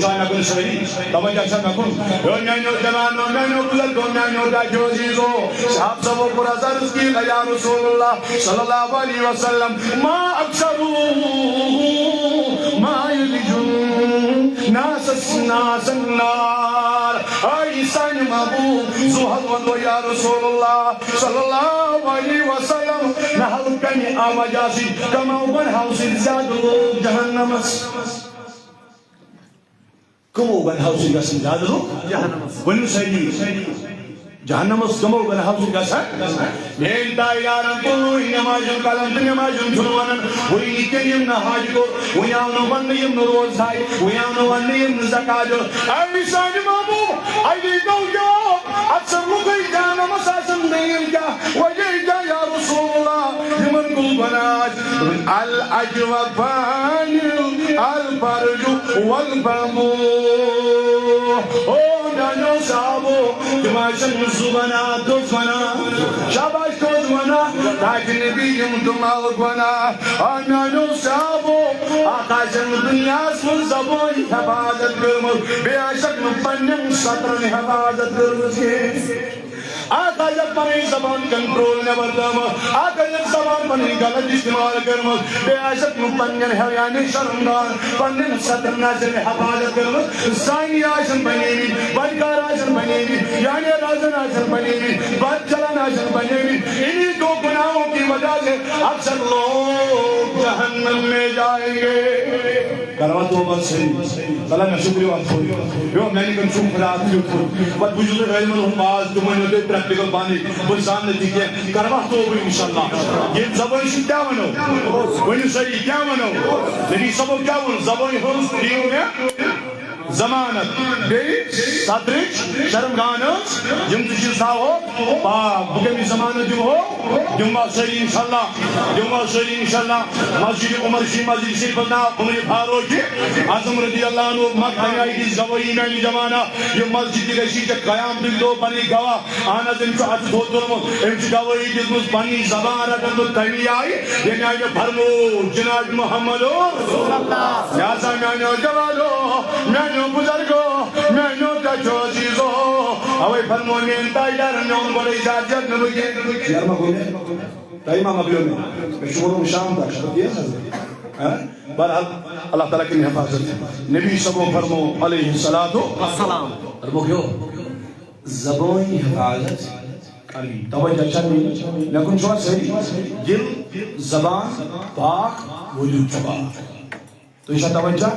جانا کن صحیح توجہ سا نکن انگائی نوجوان انگائی نو بزرگو انگائی نو داجو عزیزو صحاب سبو پرازر رزقی یا رسول اللہ صلی اللہ علیہ وسلم ما اکثرو ما یلجون ناس النار اي سان مابو زهد وندو يا رسول الله صلى الله عليه وسلم نحل كني آواجاسي كما وبن حوصي زاد جهنم كما وبن حوصي زاد جهنم ونو سيدي جهنم كما وبن حوصي مين تايارن كوي نمازن كلام نمازن جنوانن وي كيم نهاجو ويانو ونديم نروز هاي ويانو ونديم زكاجو اي سان مابو اي دوجو اكثر لوكي جانا مساسن دينجا وجيجا يا رسول الله يمن قلبناج الاجوبان الفرج والفمو او دانو سابو تماشن زبنا دوزنا شاباش دوزنا تاج نبي يمتم الغنا انا نصابو اقاجن الدنيا اسم زبون حفاظت كرمل بياشك مبنن سطر حفاظت كرمل آقا جب پنی زبان کنٹرول نبر دام آقا جب زبان پنی غلط استعمال کرمز بے عاشق مپنین حیانی شرمدار پنین سطر نازل حفاظت کرمز زائنی آشن بنیوی بدکار آشن بنیوی یعنی رازن آشن بنیوی بدچلن آشن بنیوی انہی دو گناہوں کی وجہ سے اکثر لوگ جہنم میں جائیں گے کروا توبہ صحیح اللہ کا شکریہ واتھوئی یو میں نے کنچوں خراب کیوں تھو بات بجھو علم الحماز دمائنو دے پریکٹیکل بانی بلسان نتیجے کروا توبہ انشاءاللہ یہ زبان شو کیا منو ونی صحیح کیا منو نبی سبو کیا منو زبان ہنس دیو میں زمانت بے صدرچ شرمگانت یم تجھل ساہو بکمی زمانت جو ہو جمعہ صحیح انشاءاللہ جمعہ صحیح انشاءاللہ مسجد عمر شی مسجد سے بنا عمر بھارو کی عظم رضی اللہ عنہ مکہ آئی دی زوئی میں جمانہ یہ مسجد کی رشی کے قیام دل دو بنی گواہ آنا دن چو عجد ہو درمو امچ گواہی جزمز بنی زبان رکن تو تیمی آئی یعنی آئی بھرمو جناب محمد رسول اللہ یاسا میں جوالو میں بزرگو میں کچو عزیزو اوے فرمونین تائیدار نون بڑی جاجت نبگی یارما گونے تائیمہ مبلیوں میں شوروں شام دا شبت یہ حضرت برحال اللہ تعالیٰ کی حفاظت نبی سبو فرمو علیہ السلام فرمو کیوں زبانی حفاظت توجہ چاہیے لیکن شوار صحیح دل زبان پاک وجود چبا تو یہ توجہ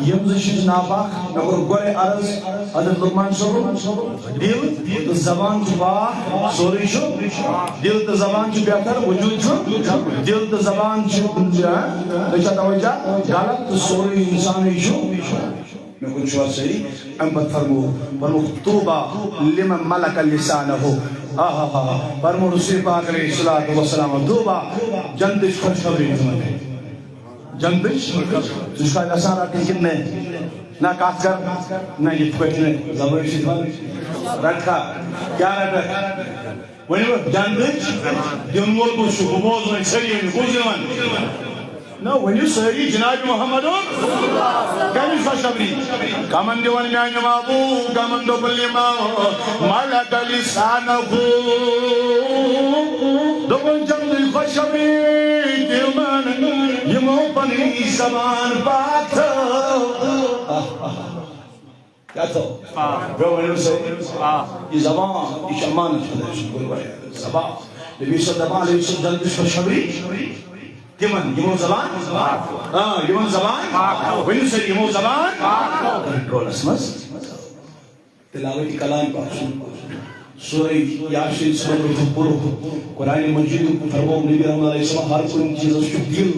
یمزشیز ناپاک نگر گوئے عرض حضرت لقمان صبر دل زبان چبا سوری شو دل زبان چو بیاتر وجود شو دل زبان چو تو یہ توجہ غلط سوری انسانی شو میں کچھ شوار صحیح امبت فرمو توبہ لمن ملک لسانہو فرمو رسول پاک علیہ السلام توبہ جندش خوشخبری زمانے جندش جس کا لسان رکھیں کتنے نہ کات کر نہ یہ پھٹنے زبان شیطان رکھا کیا رکھا ونی وہ جندش دن مول کو شکوبوز میں سری کو زمان نو ونی سری جناب محمد کمی خوشخبری کمن دیوان میں نمابو کمن دو بلی مالک لسانہو دوبن جندش خوشخبری دیوان یمو پنی زبان بات کیا تو یہ زبان یہ امانت زبان نبی صلی اللہ علیہ وسلم جلدش خوشخبری یمو زبان یمو زبان ونی سے یمو زبان کنٹرول اسمس تلاوتی کلام پاک سورہ یاسین سورہ پورو قرآن مجید فرمو نبی رحمۃ اللہ علیہ وسلم ہر کوئی چیز اس کو دل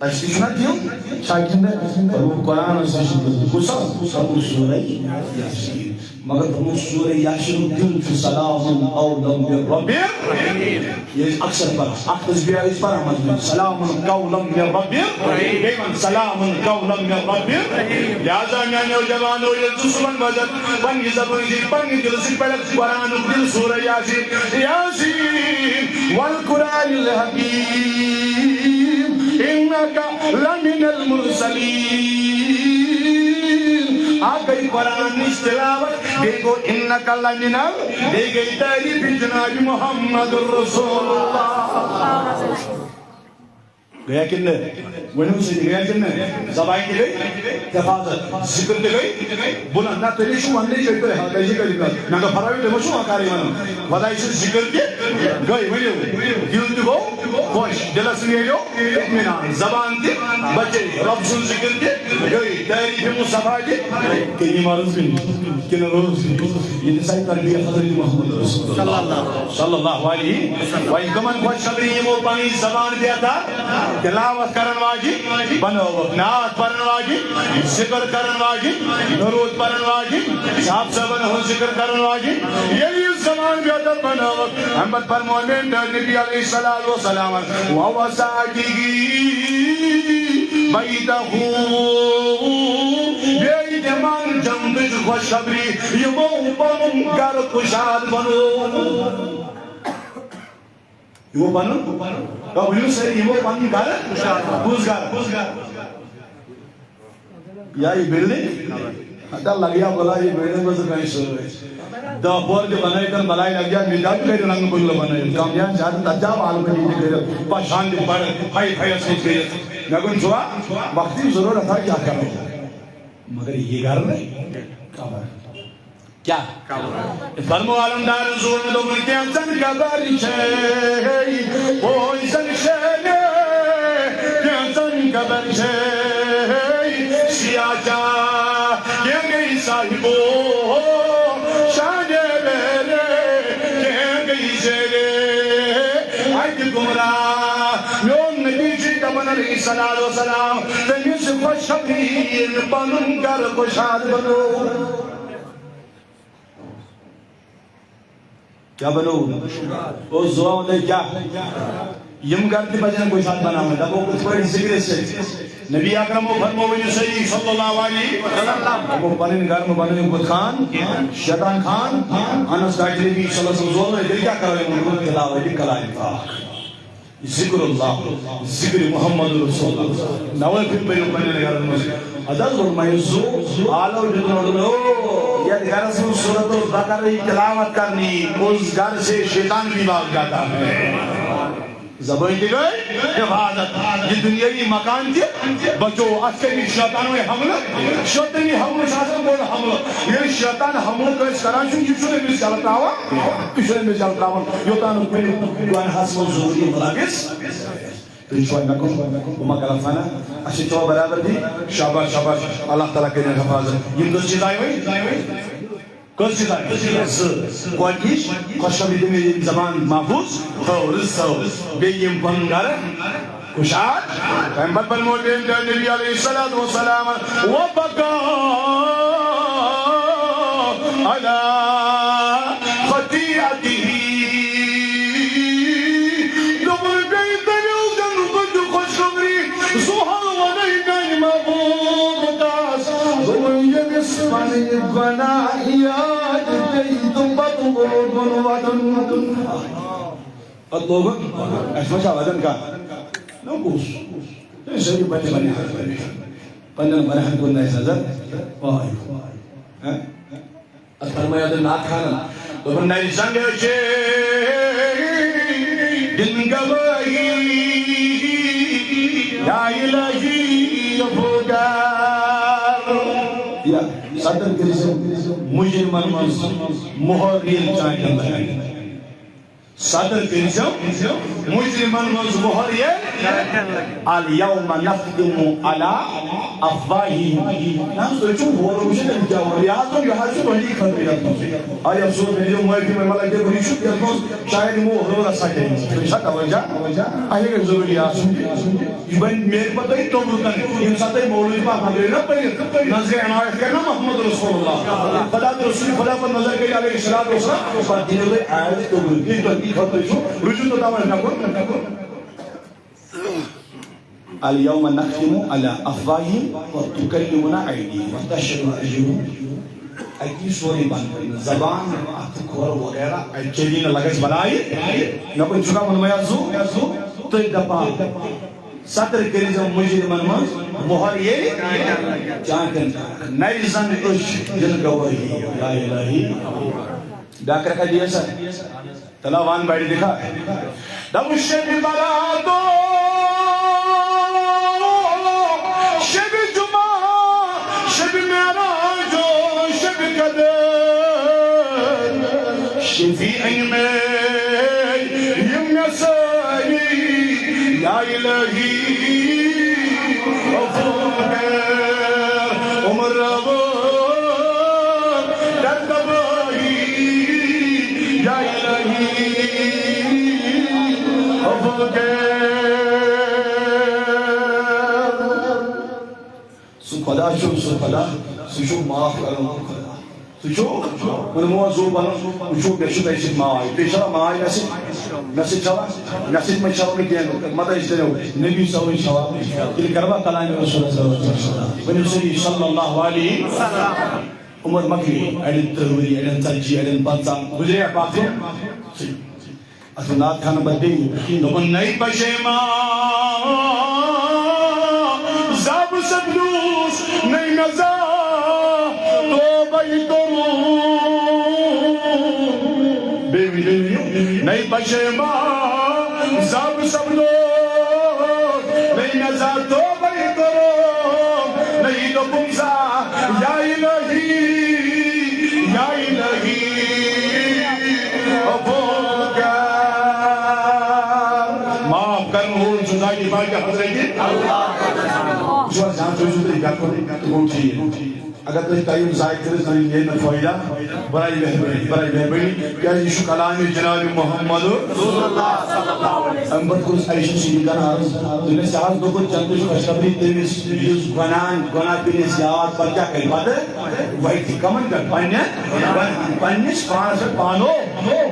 تشریح نہ دیو شاکن قرآن سے سب سورہ یاسین مگر تم سورہ یاسین دل في سلام قولا من رب یہ اکثر پر اخذ بیا اس پر ہم سلام قولا من رب رحیم سلام قولا من رب لہذا میں نوجوان ہو یہ دشمن مدد بن زبان دی بن دل سے پہلے قرآن دل سورہ یاسین یاسین والقرآن الحکیم انك لمن المرسلين آگئی قرآن تلاوت دیکھو انك لمن دیکھئی تعریف جناب محمد رسول اللہ گیا کن نے ونیو سے گیا کن نے زبائی کی گئی حفاظت ذکر کی گئی بلند نہ تیری شو اندے جو ہے کیسے کری گا نہ کہ فراوی دے مشو اکاری ون خدای سے ذکر کی گئی ونیو دل تو خوش دل سے لیو اطمینان زبان دی بچے رب سے ذکر کی گئی تعریف مصطفی کی کہ مرض بن کہ روز یہ سائے تربیہ حضرت محمد رسول اللہ صلی اللہ علیہ و کمن خوش خبری وہ پانی زبان دیا تھا تلاوت کرن واجی بنو نعت پڑھن واجی ذکر کرن واجی درود پڑھن واجی صاحب سبن ہو ذکر کرن واجی یہی زمان بیادر بنو احمد فرمونے نبی علیہ الصلوۃ والسلام و وساجی بیتہو بیت من جنب خوشخبری یمو پنن گھر خوشحال بنو یہ بنو کبھی سے یہ بن گھر اس گھر یا یہ بلڈنگ ادا لگ گیا بولا یہ بلڈنگ میں سے کہیں سو رہے دو بور کے بنائے کر بلائی لگ گیا مل جاتی کہیں رنگ بلو بنائے کامیان جاتے تجاب عالم کے لیے کہیں پاشان دے پڑھ ہائی ہائی سوچ گئے نگن چھوا وقتی ضرور تھا کیا کرو مگر یہ گھر نہیں کعبہ کیا فرمو عالمدار زور میں دو ملتے ہیں زن کبری چھے اوہ زن شینے کیا زن کبری چھے سیاہ جا کیا گئی صاحبو شانے میرے کیا گئی زیرے آئیت گمراہ میون نبی جی کا من علیہ السلام تنگی سے خوش خبیر بنن گر خوشحال بنو کیا بنو اس دعا نے کیا یم کرتی بجن کوئی ساتھ بنا ہوا دبو کچھ بڑی ذکر سے نبی اکرم و فرموی صلی صلی اللہ علیہ وسلم وہ پنن گھر میں بنے خود خان شیطان خان انس ڈاکٹری بھی صلی اللہ علیہ وسلم دل کیا کر رہے ہیں ان کو تلاوت کلام پاک ذکر اللہ ذکر محمد رسول اللہ نوے پھر پہ پنن گھر میں عدد المعزو آلو جنوڑنو یہ گھر سے سورت البقرہ تلاوت کرنی اس گھر سے شیطان بھی بھاگ جاتا ہے زبان دی گئی حفاظت یہ دنیاوی مکان تھی بچو عسکری شیطانوں حملہ شیطانی حملہ شاہدن بول حملہ یہ شیطان حملہ کو اس کران چون یہ چونے میں چلتا ہوا پیشنے میں چلتا ہوا یوتانو پہلے دوان حسن ضروری ملابس شوائے میں کہوں وما کلفانا اچھی تو برابر دی شاباش شاباش اللہ تعالیٰ کے لیے حفاظت یہ دو چیز آئی ہوئی کون چیز آئی ہوئی کوئیش خوشبی دی میری زبان محفوظ رسو بیم پنگر کشاد پیمبر بالموٹین در نبی علیہ السلام وبقا علی خطیعتی اطلوبا اشمشا وزن کا نوکوس سيدي بني بني بني بني كنا يسازر واي أكثر ما يدل ناكانا ومن نيسان يشي دين قبائي يا إلهي يفوقار يا صدر كريسم مجرمان مهورين چاہتا ہے صدر کرزو مجرمان مز مہر اليوم نختم على افواههم نام سوچو بولو مجھے کیا ہو ریاض و یہاں سے بہنی خطر کرتا آئی افسوس میرے معافی میں ملک دے بری شکر کرتا شاید مو حضور رسا کریں شاید توجہ آئیے کہ ضروری آسن یہ بہن میرے پتہ ہی تو بلکن یہ ساتھ مولوی پاک حضر نہ پڑھیں نظر عنایت کرنا محمد رسول اللہ خدا رسول خدا پر نظر کری علیہ السلام و سلام دین اللہ آیت تو بلکن رجوع تو دعوت نہ کر اليوم نختم على افواههم وتكلمنا ايديهم وتشهد ارجلهم اکی سوری بند زبان اتکور وغیرہ چلین لگس بنائی نہ کوئی چکا من میازو تو دپا صدر کریزم مجرمان مز مہر یہ چاہتن نیزن اش دل گواہی لا الہی ڈاکر کا دیا سر تلاوان بیٹھ دکھا دم شب براتو شب جمعہ شب معراجو شب قدر شفیعی میں یم یسائی یا الہی افوگر عمر ربو دردبائی یا الہی خدا سو خدا سو معاف کرو خدا سو من موضوع بنو سو بیشو بیشت مائی پیشا مائی نسید چوا نسید میں چوا کہیں مدد اس دنو نبی صلی اللہ علیہ وسلم دل کروا کلام رسول اللہ صلی اللہ علیہ وسلم صلی اللہ علیہ وسلم عمر مکی ایڈن تروری ایڈن ترجی ایڈن پانچان گزرے پاکو اسناد خان بدی نمن نہیں پشیما زاب سبلوس نہیں نزا توبہ کرو بیوی نہیں پشیما زاب سبلوس نہیں نزا توبہ کرو نہیں تو بمزا یا الہی یا الہی جزائی باقی حضرت اللہ جو جان تو جو دیکھا تو وہ چاہیے اگر تو تعین ظاہر کرے تو یہ نہ فائدہ برائی مہربانی کیا یشو کلام جناب محمد رسول اللہ صلی اللہ علیہ وسلم امبر کو ایشن سیدان عرض دنیا سے آج دو کو چند جو خوشخبری تیمیز یوز گناہ پینے سیاوات پر کیا کہی بات ہے وہی تھی کمن کر پانیس پانس سے پانو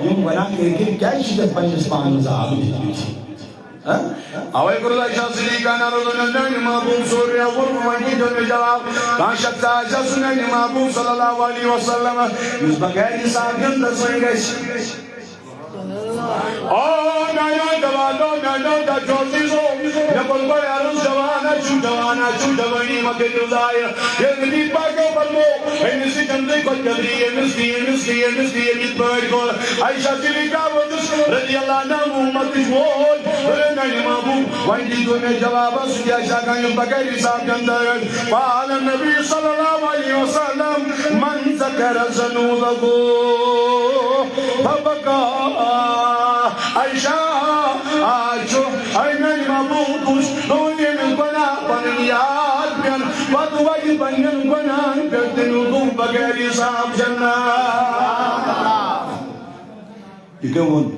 یوں گناہ کرے کیا شدت پانیس پانو زہابی تھی آوائی کرو عائشہ صدیقہ نارضو نجنین محبوب سوری اول ممانید و جواب کان شخص عائشہ سنین محبوب صلی اللہ علیہ وسلم اس بغیر انسان کے اندر سوئی گئی نانا دوالو نانا دا جوزیزو نکل بڑے عرض جوانا چو جوانی مکہ جزائر یہ نبی پاکو بلمو انسی جندے کو جبری مسکی جت بڑھ کو عائشہ صدیقہ وزس رضی اللہ عنہ محمد کشمول رنگی محبوب وائنڈی تو میں جواب سجی عائشہ کا یم بغیر حساب کے اندر قال النبی صلی اللہ علیہ وسلم من ذکر زنوبہو فبکا عائشہ آجو اینی محبوب کش دونی من بنا پنیاد بیان ودوائی بنین بنان کرتنو دو بغیر حساب جنہ یہ کیا ہون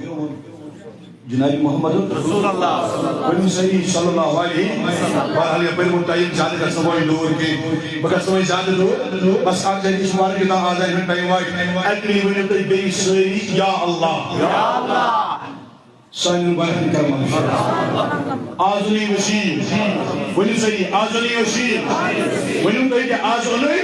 جناب محمد رسول اللہ صلی اللہ علیہ وسلم بہرحال یہ پہلے متعین زیادہ کا سموئی دور کی بگر سموئی زیادہ دور بس آپ جائے شمار کی نام آزائی میں ٹائم وائی اکلی ونیت بے سری یا اللہ سائن برحن کرمان آزنی وشیر ونی سری آزنی وشیر ونی کہی کہ آزنی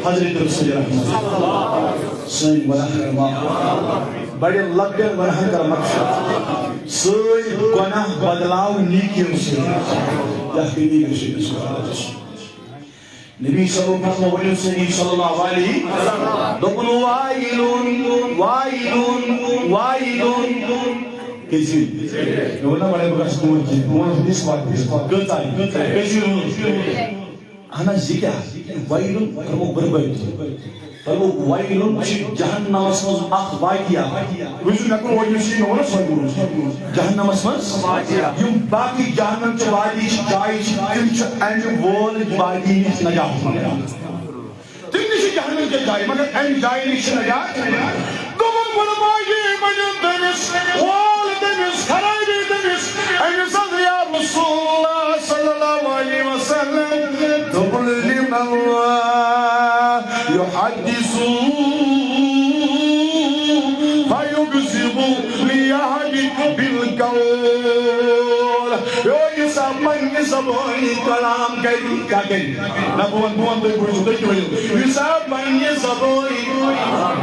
حضرت رسول اللہ سائن برحن کرمان بڑے لگن برحن کر مقصد سوئی گناہ بدلاو نیکیوں سے یحکیمی رشید اس کو نبی صلی اللہ علیہ وسلم دکن وائلون کسی نونا بڑے بکرس کمون کی کمون دیس بات کسی انا ذکر وائلون کرمو بربائیت فرمو وائلن جہنم اسمز اخ واقعہ ویسے نہ کوئی وجہ سے نہ سوال جہنم اسمز یم باقی جہنم چ وادی جائے تم چ ان وول وادی نجات تم نش جہنم کے جائے مگر ان جائے نش نجات تمن فرمائے من دنس وال دنس خرابی دنس ان صدر یا رسول اللہ صلی اللہ علیہ وسلم تقول لمن يحدثوا فيكذبوا ليهدي بالقول يسمى يسمى كلام كريم نبوان يسمى يسمى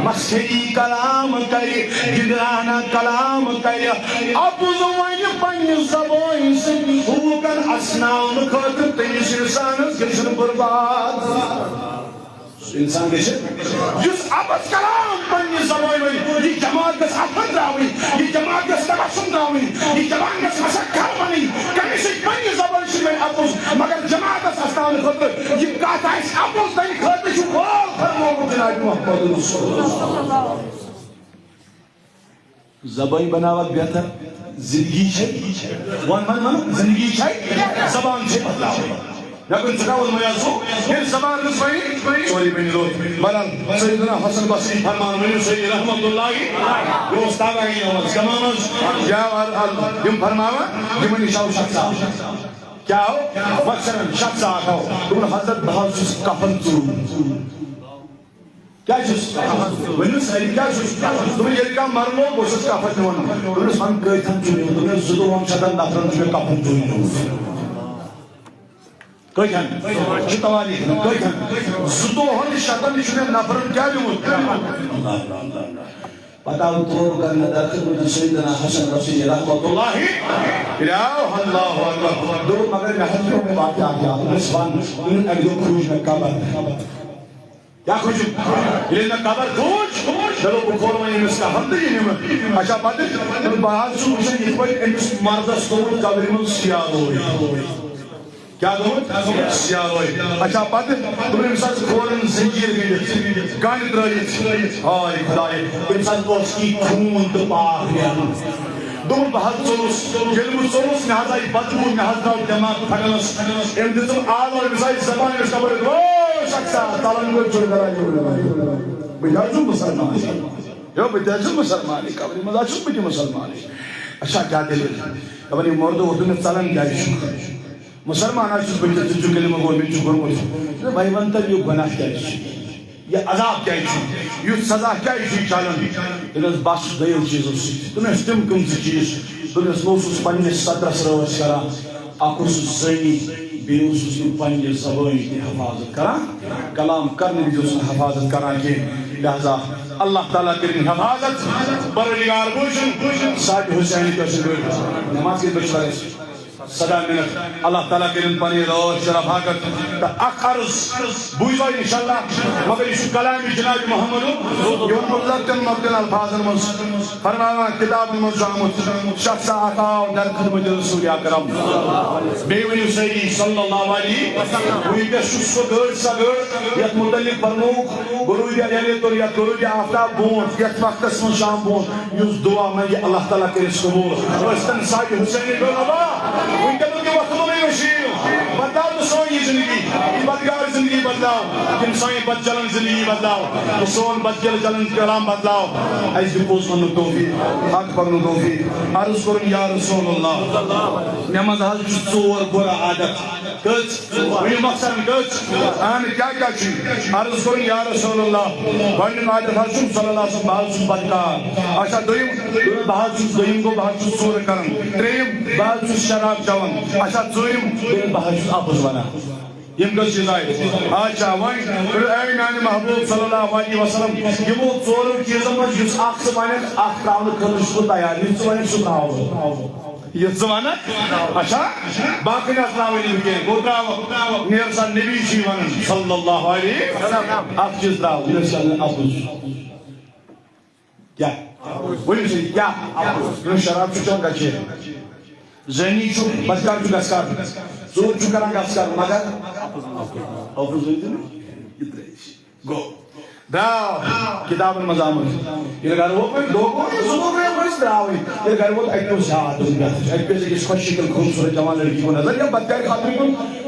مسخري كلام كريم جدرانا كلام كريم ابو زوين پنن زبان سے ہو کر اسنان خاطر تیس انسان گژھن برباد انسان کے یس ابس کلام پنی زبان ون یہ جماعت گس افن دراوی یہ جماعت گس تبسم دراوی یہ جماعت گس مسکر بنی کمی سے پنی زبان سے میں ابس مگر جماعت گس استان خاطر یہ کہتا ہے ابس دین خاطر شو بول فرمو جناب محمد رسول اللہ زبان بناوت بہتر زندگی ہے من زندگی ہے زبان سے بدلاو لیکن سکاول میاسو یہ زبان رسوئی سوری بن لو بلال سیدنا حسن بصری فرمان میں سید رحمت اللہ وہ استاد ہے اور کمامز یا یم فرماوا یم نشاو شخصا کیا ہو مثلا شخصا ہو تم حضرت بہت کفن تو کیا جس ون ساری کیا جس تم یہ کا مرنو بوسس کفن نون تم سن کئی تھن چوں تم زدو ہم شدن نفرن تو کفن تو کوئی کھن چتوالی کوئی کھن زدو ہن شدن نشنے نفرن کیا دیمت پتاو طور کرنا در خدمت سیدنا حسن بصری رحمت اللہ الہ اللہ اکبر دو مگر محضروں میں واقع آگیا نسوان ان اگلو کھوج میں قبر کیا کھوج یہ نہ قبر کھوج چلو بخور میں انس کا حمد ہی نہیں اچھا بات ہے باہر سو مجھے یہ کوئی انس مردس تو قبر میں سیاہ ہوئی کیا دو سیاہ ہوئی اچھا بات ہے تم نے مثال کھورن زنجیر گئی گانی درائیت ہائے خدای انسان کو اس کی خون تو پاک ہے دم بہت سولوس جلم سولوس نہذا بدبو نہذا دماغ پھٹنس ام دتم آل اور مثال زبان اس کا بڑے او شخصا تالن کو چھوڑ کر بجاجو مسلمان یو بجاجو مسلمان قبر مزاجو بجو مسلمان اچھا کیا دلیل قبر مرد اردو میں چلن کیا مسلمان آج بجے جو کلمہ گول میں جو گرمو بھائی بنتا یہ گناہ کیا یہ عذاب کیا ہے یہ سزا کیا ہے چالن انس باش دیو چیز اسی تم تم کم سے چیز تم اس نوسوس پنجے صدرس روش کرا اکوس زنی بیوسوس پنجے زبان کی حفاظت کرا کلام کرنے بھی اس حفاظت کرا کہ لہذا اللہ تعالیٰ کریں حفاظت پروردگار بوشن ساج حسین کا شکر نماز کے بچ لگے صدا منت اللہ تعالیٰ کریں پانی روش شرف حاکت تا اک عرض بوزو انشاءاللہ مگر اس کلامی جناب محمد یون ملتن مقتن الفاظ المنس فرمانا کتاب المنزامت شخص آقاو در خدمت رسول اکرم بیونی سیدی صلی اللہ علیہ وی کہ شخص گرد سا گرد یت متعلق فرموک گروی دیا یعنی تو یت گروی دیا آفتاب بون یت وقت اسم شام بون یوز دعا میں یہ اللہ تعالیٰ کریں قبول وستن ساج حسینی گرنبا وی کہ کے وقت میں مشیر بدلاؤ تو سوئی زندگی بدگار زندگی بدلاؤ جن سوئی بد جلن زندگی بدلاؤ تو سون بد جلن کلام بدلاؤ ایسی پوز من توفیق حق پر توفیق عرض کرن یا رسول اللہ نماز حضرت چور برا عادت کچھ وہی مقصد کچھ آن کیا چیز عرض کرن یا رسول اللہ وہی عادت حضرت صلی اللہ علیہ وسلم بہت سن بدکار اچھا دویم بہت سن دویم کو بہت سن سور کرن تریم بہت سن شراب جوان اچھا دویم بہت آپس بنا یم کس چیز آئی اچھا وائن اے میانی محبوب صلی اللہ علیہ وسلم یمو ژورو چیزن منٛز یُس اکھ ژٕ ونکھ اکھ تراونہٕ خٲطرٕ چھُس بہٕ تیار یُس ژٕ ونکھ سُہ تراوو یہِ ژٕ ونکھ اچھا باقٕے نہ تراوٕنۍ نہٕ کینٛہہ گوٚو تراو نیر سا نبی چھُے ونان صلی اللہ علیہ وسلم اکھ چیز تراو یس آپس کیا ؤنِو سا کیٛاہ شراب چھُ چٮ۪وان کَچہِ زٔنی چھُ بدکار چھُ گژھکار ژوٗر چھُ کران گژھکار مگر آپس گو Draw kitab al-mazamut. Ye gar wo koy logo zubur mein kois draw hai. Ye gar wo ekto shad dunga. Ekto se kis khushi kal khoobsurat jawan ladki ko nazar ya badkar khatri ko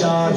shad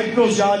ekto shad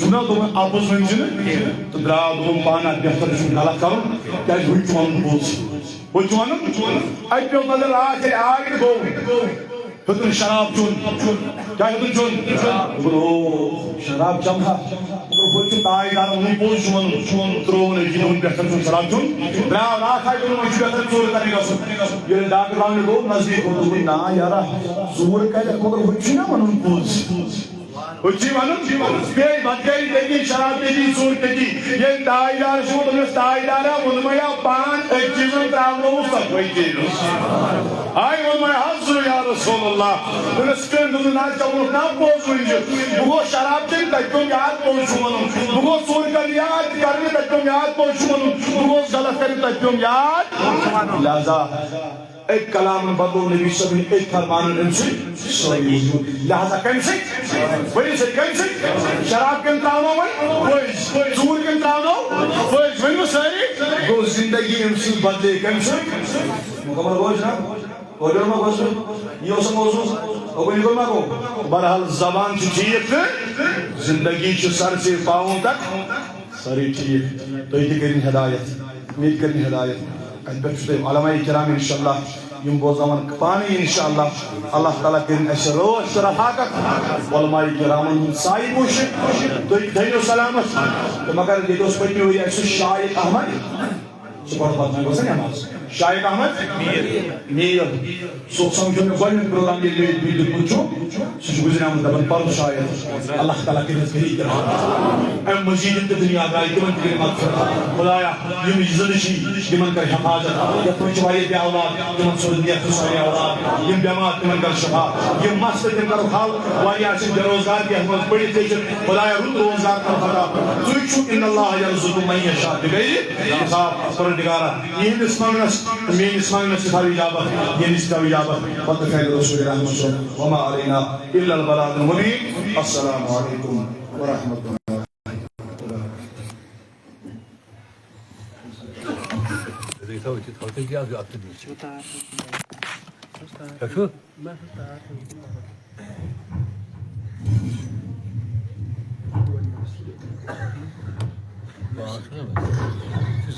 Şuna doğru abuz mümkün. Tıdra doğru bana bir şunu kala kalın. Gel hücum boz. Hücumanın ay yolları rahat ağır go. Hücum şarap çun. Gel hücum çun. Bro şarap camha. Bro hücum daidar onu boz şumanın trovne gidon bir şunu şarap çun. Bra rahat ay doğru hücum zor karıgasın. Yere dağ kıran go nazdik oldu na yara. Zor kayda kodar hücum ya manun boz. Uçimanın bey badkari dedi şarap dedi sur dedi ye daidar şu da daidara olmaya ban ekizin travno saklaydı ay olmaya hazır ya Resulullah bunu spendunu na çabuk na bozuyunca bu şarap değil takım yat bozuşmanın bu sur kaliyat karne takım yat bozuşmanın bu galatları takım yat laza ایک کلام بدو نبی صلی اللہ علیہ وسلم ایک فرمان انسی لہذا کمسی ولی سے کمسی شراب کن تراؤنو ویز زور کن تراؤنو ویز ونو ساری گو زندگی انسی بدلے کمسی مکمل گوش نا گوشن ما گوش یہ اسم موضوع اگوی نکل ما گو برحال زبان چی چیئت زندگی چی سر سے پاؤں تک ساری چیئت تو یہ کریں ہدایت امید کریں ہدایت علماء کرام انشاءاللہ یم بو زمان پانی انشاءاللہ اللہ تعالیٰ کرن اسے روش رفاقت علماء کرام سائی بوش تو ایک دھیو سلامت مگر یہ دوست پڑھنی ہوئی ایسے شائق احمد سپورٹ بات میں گوزن یاماز شائق احمد میر سوک سمجھو میں گوئن پروگرام یہ لیے بیدر پوچھو سوچ گزن آمد دبن پر شائق اللہ تعالیٰ کرن اسے کرام ایم مزید انت دنیا گائی کمن تکر مغفرت خدایا یم عزدشی کمن کر حفاظت یا پوچھ وائی بی اولاد کمن سردیت خساری اولاد یم بیمات کمن کر شفا یم مست کمن کر خال وائی آسن بروزگار کی احمد بڑی تیجر خدایا رد روزگار کر خدا سوچو ان اللہ یرزق من یشاء بغیر حساب پروردگارا یہ اسمانس مین اسمانس سفاری اجابت یہ نسکا اجابت وقت خیر رسول رحمت صلی وما علینا الا البلاغ المبین السلام علیکم ورحمۃ اللہ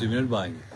زمین بائیں گے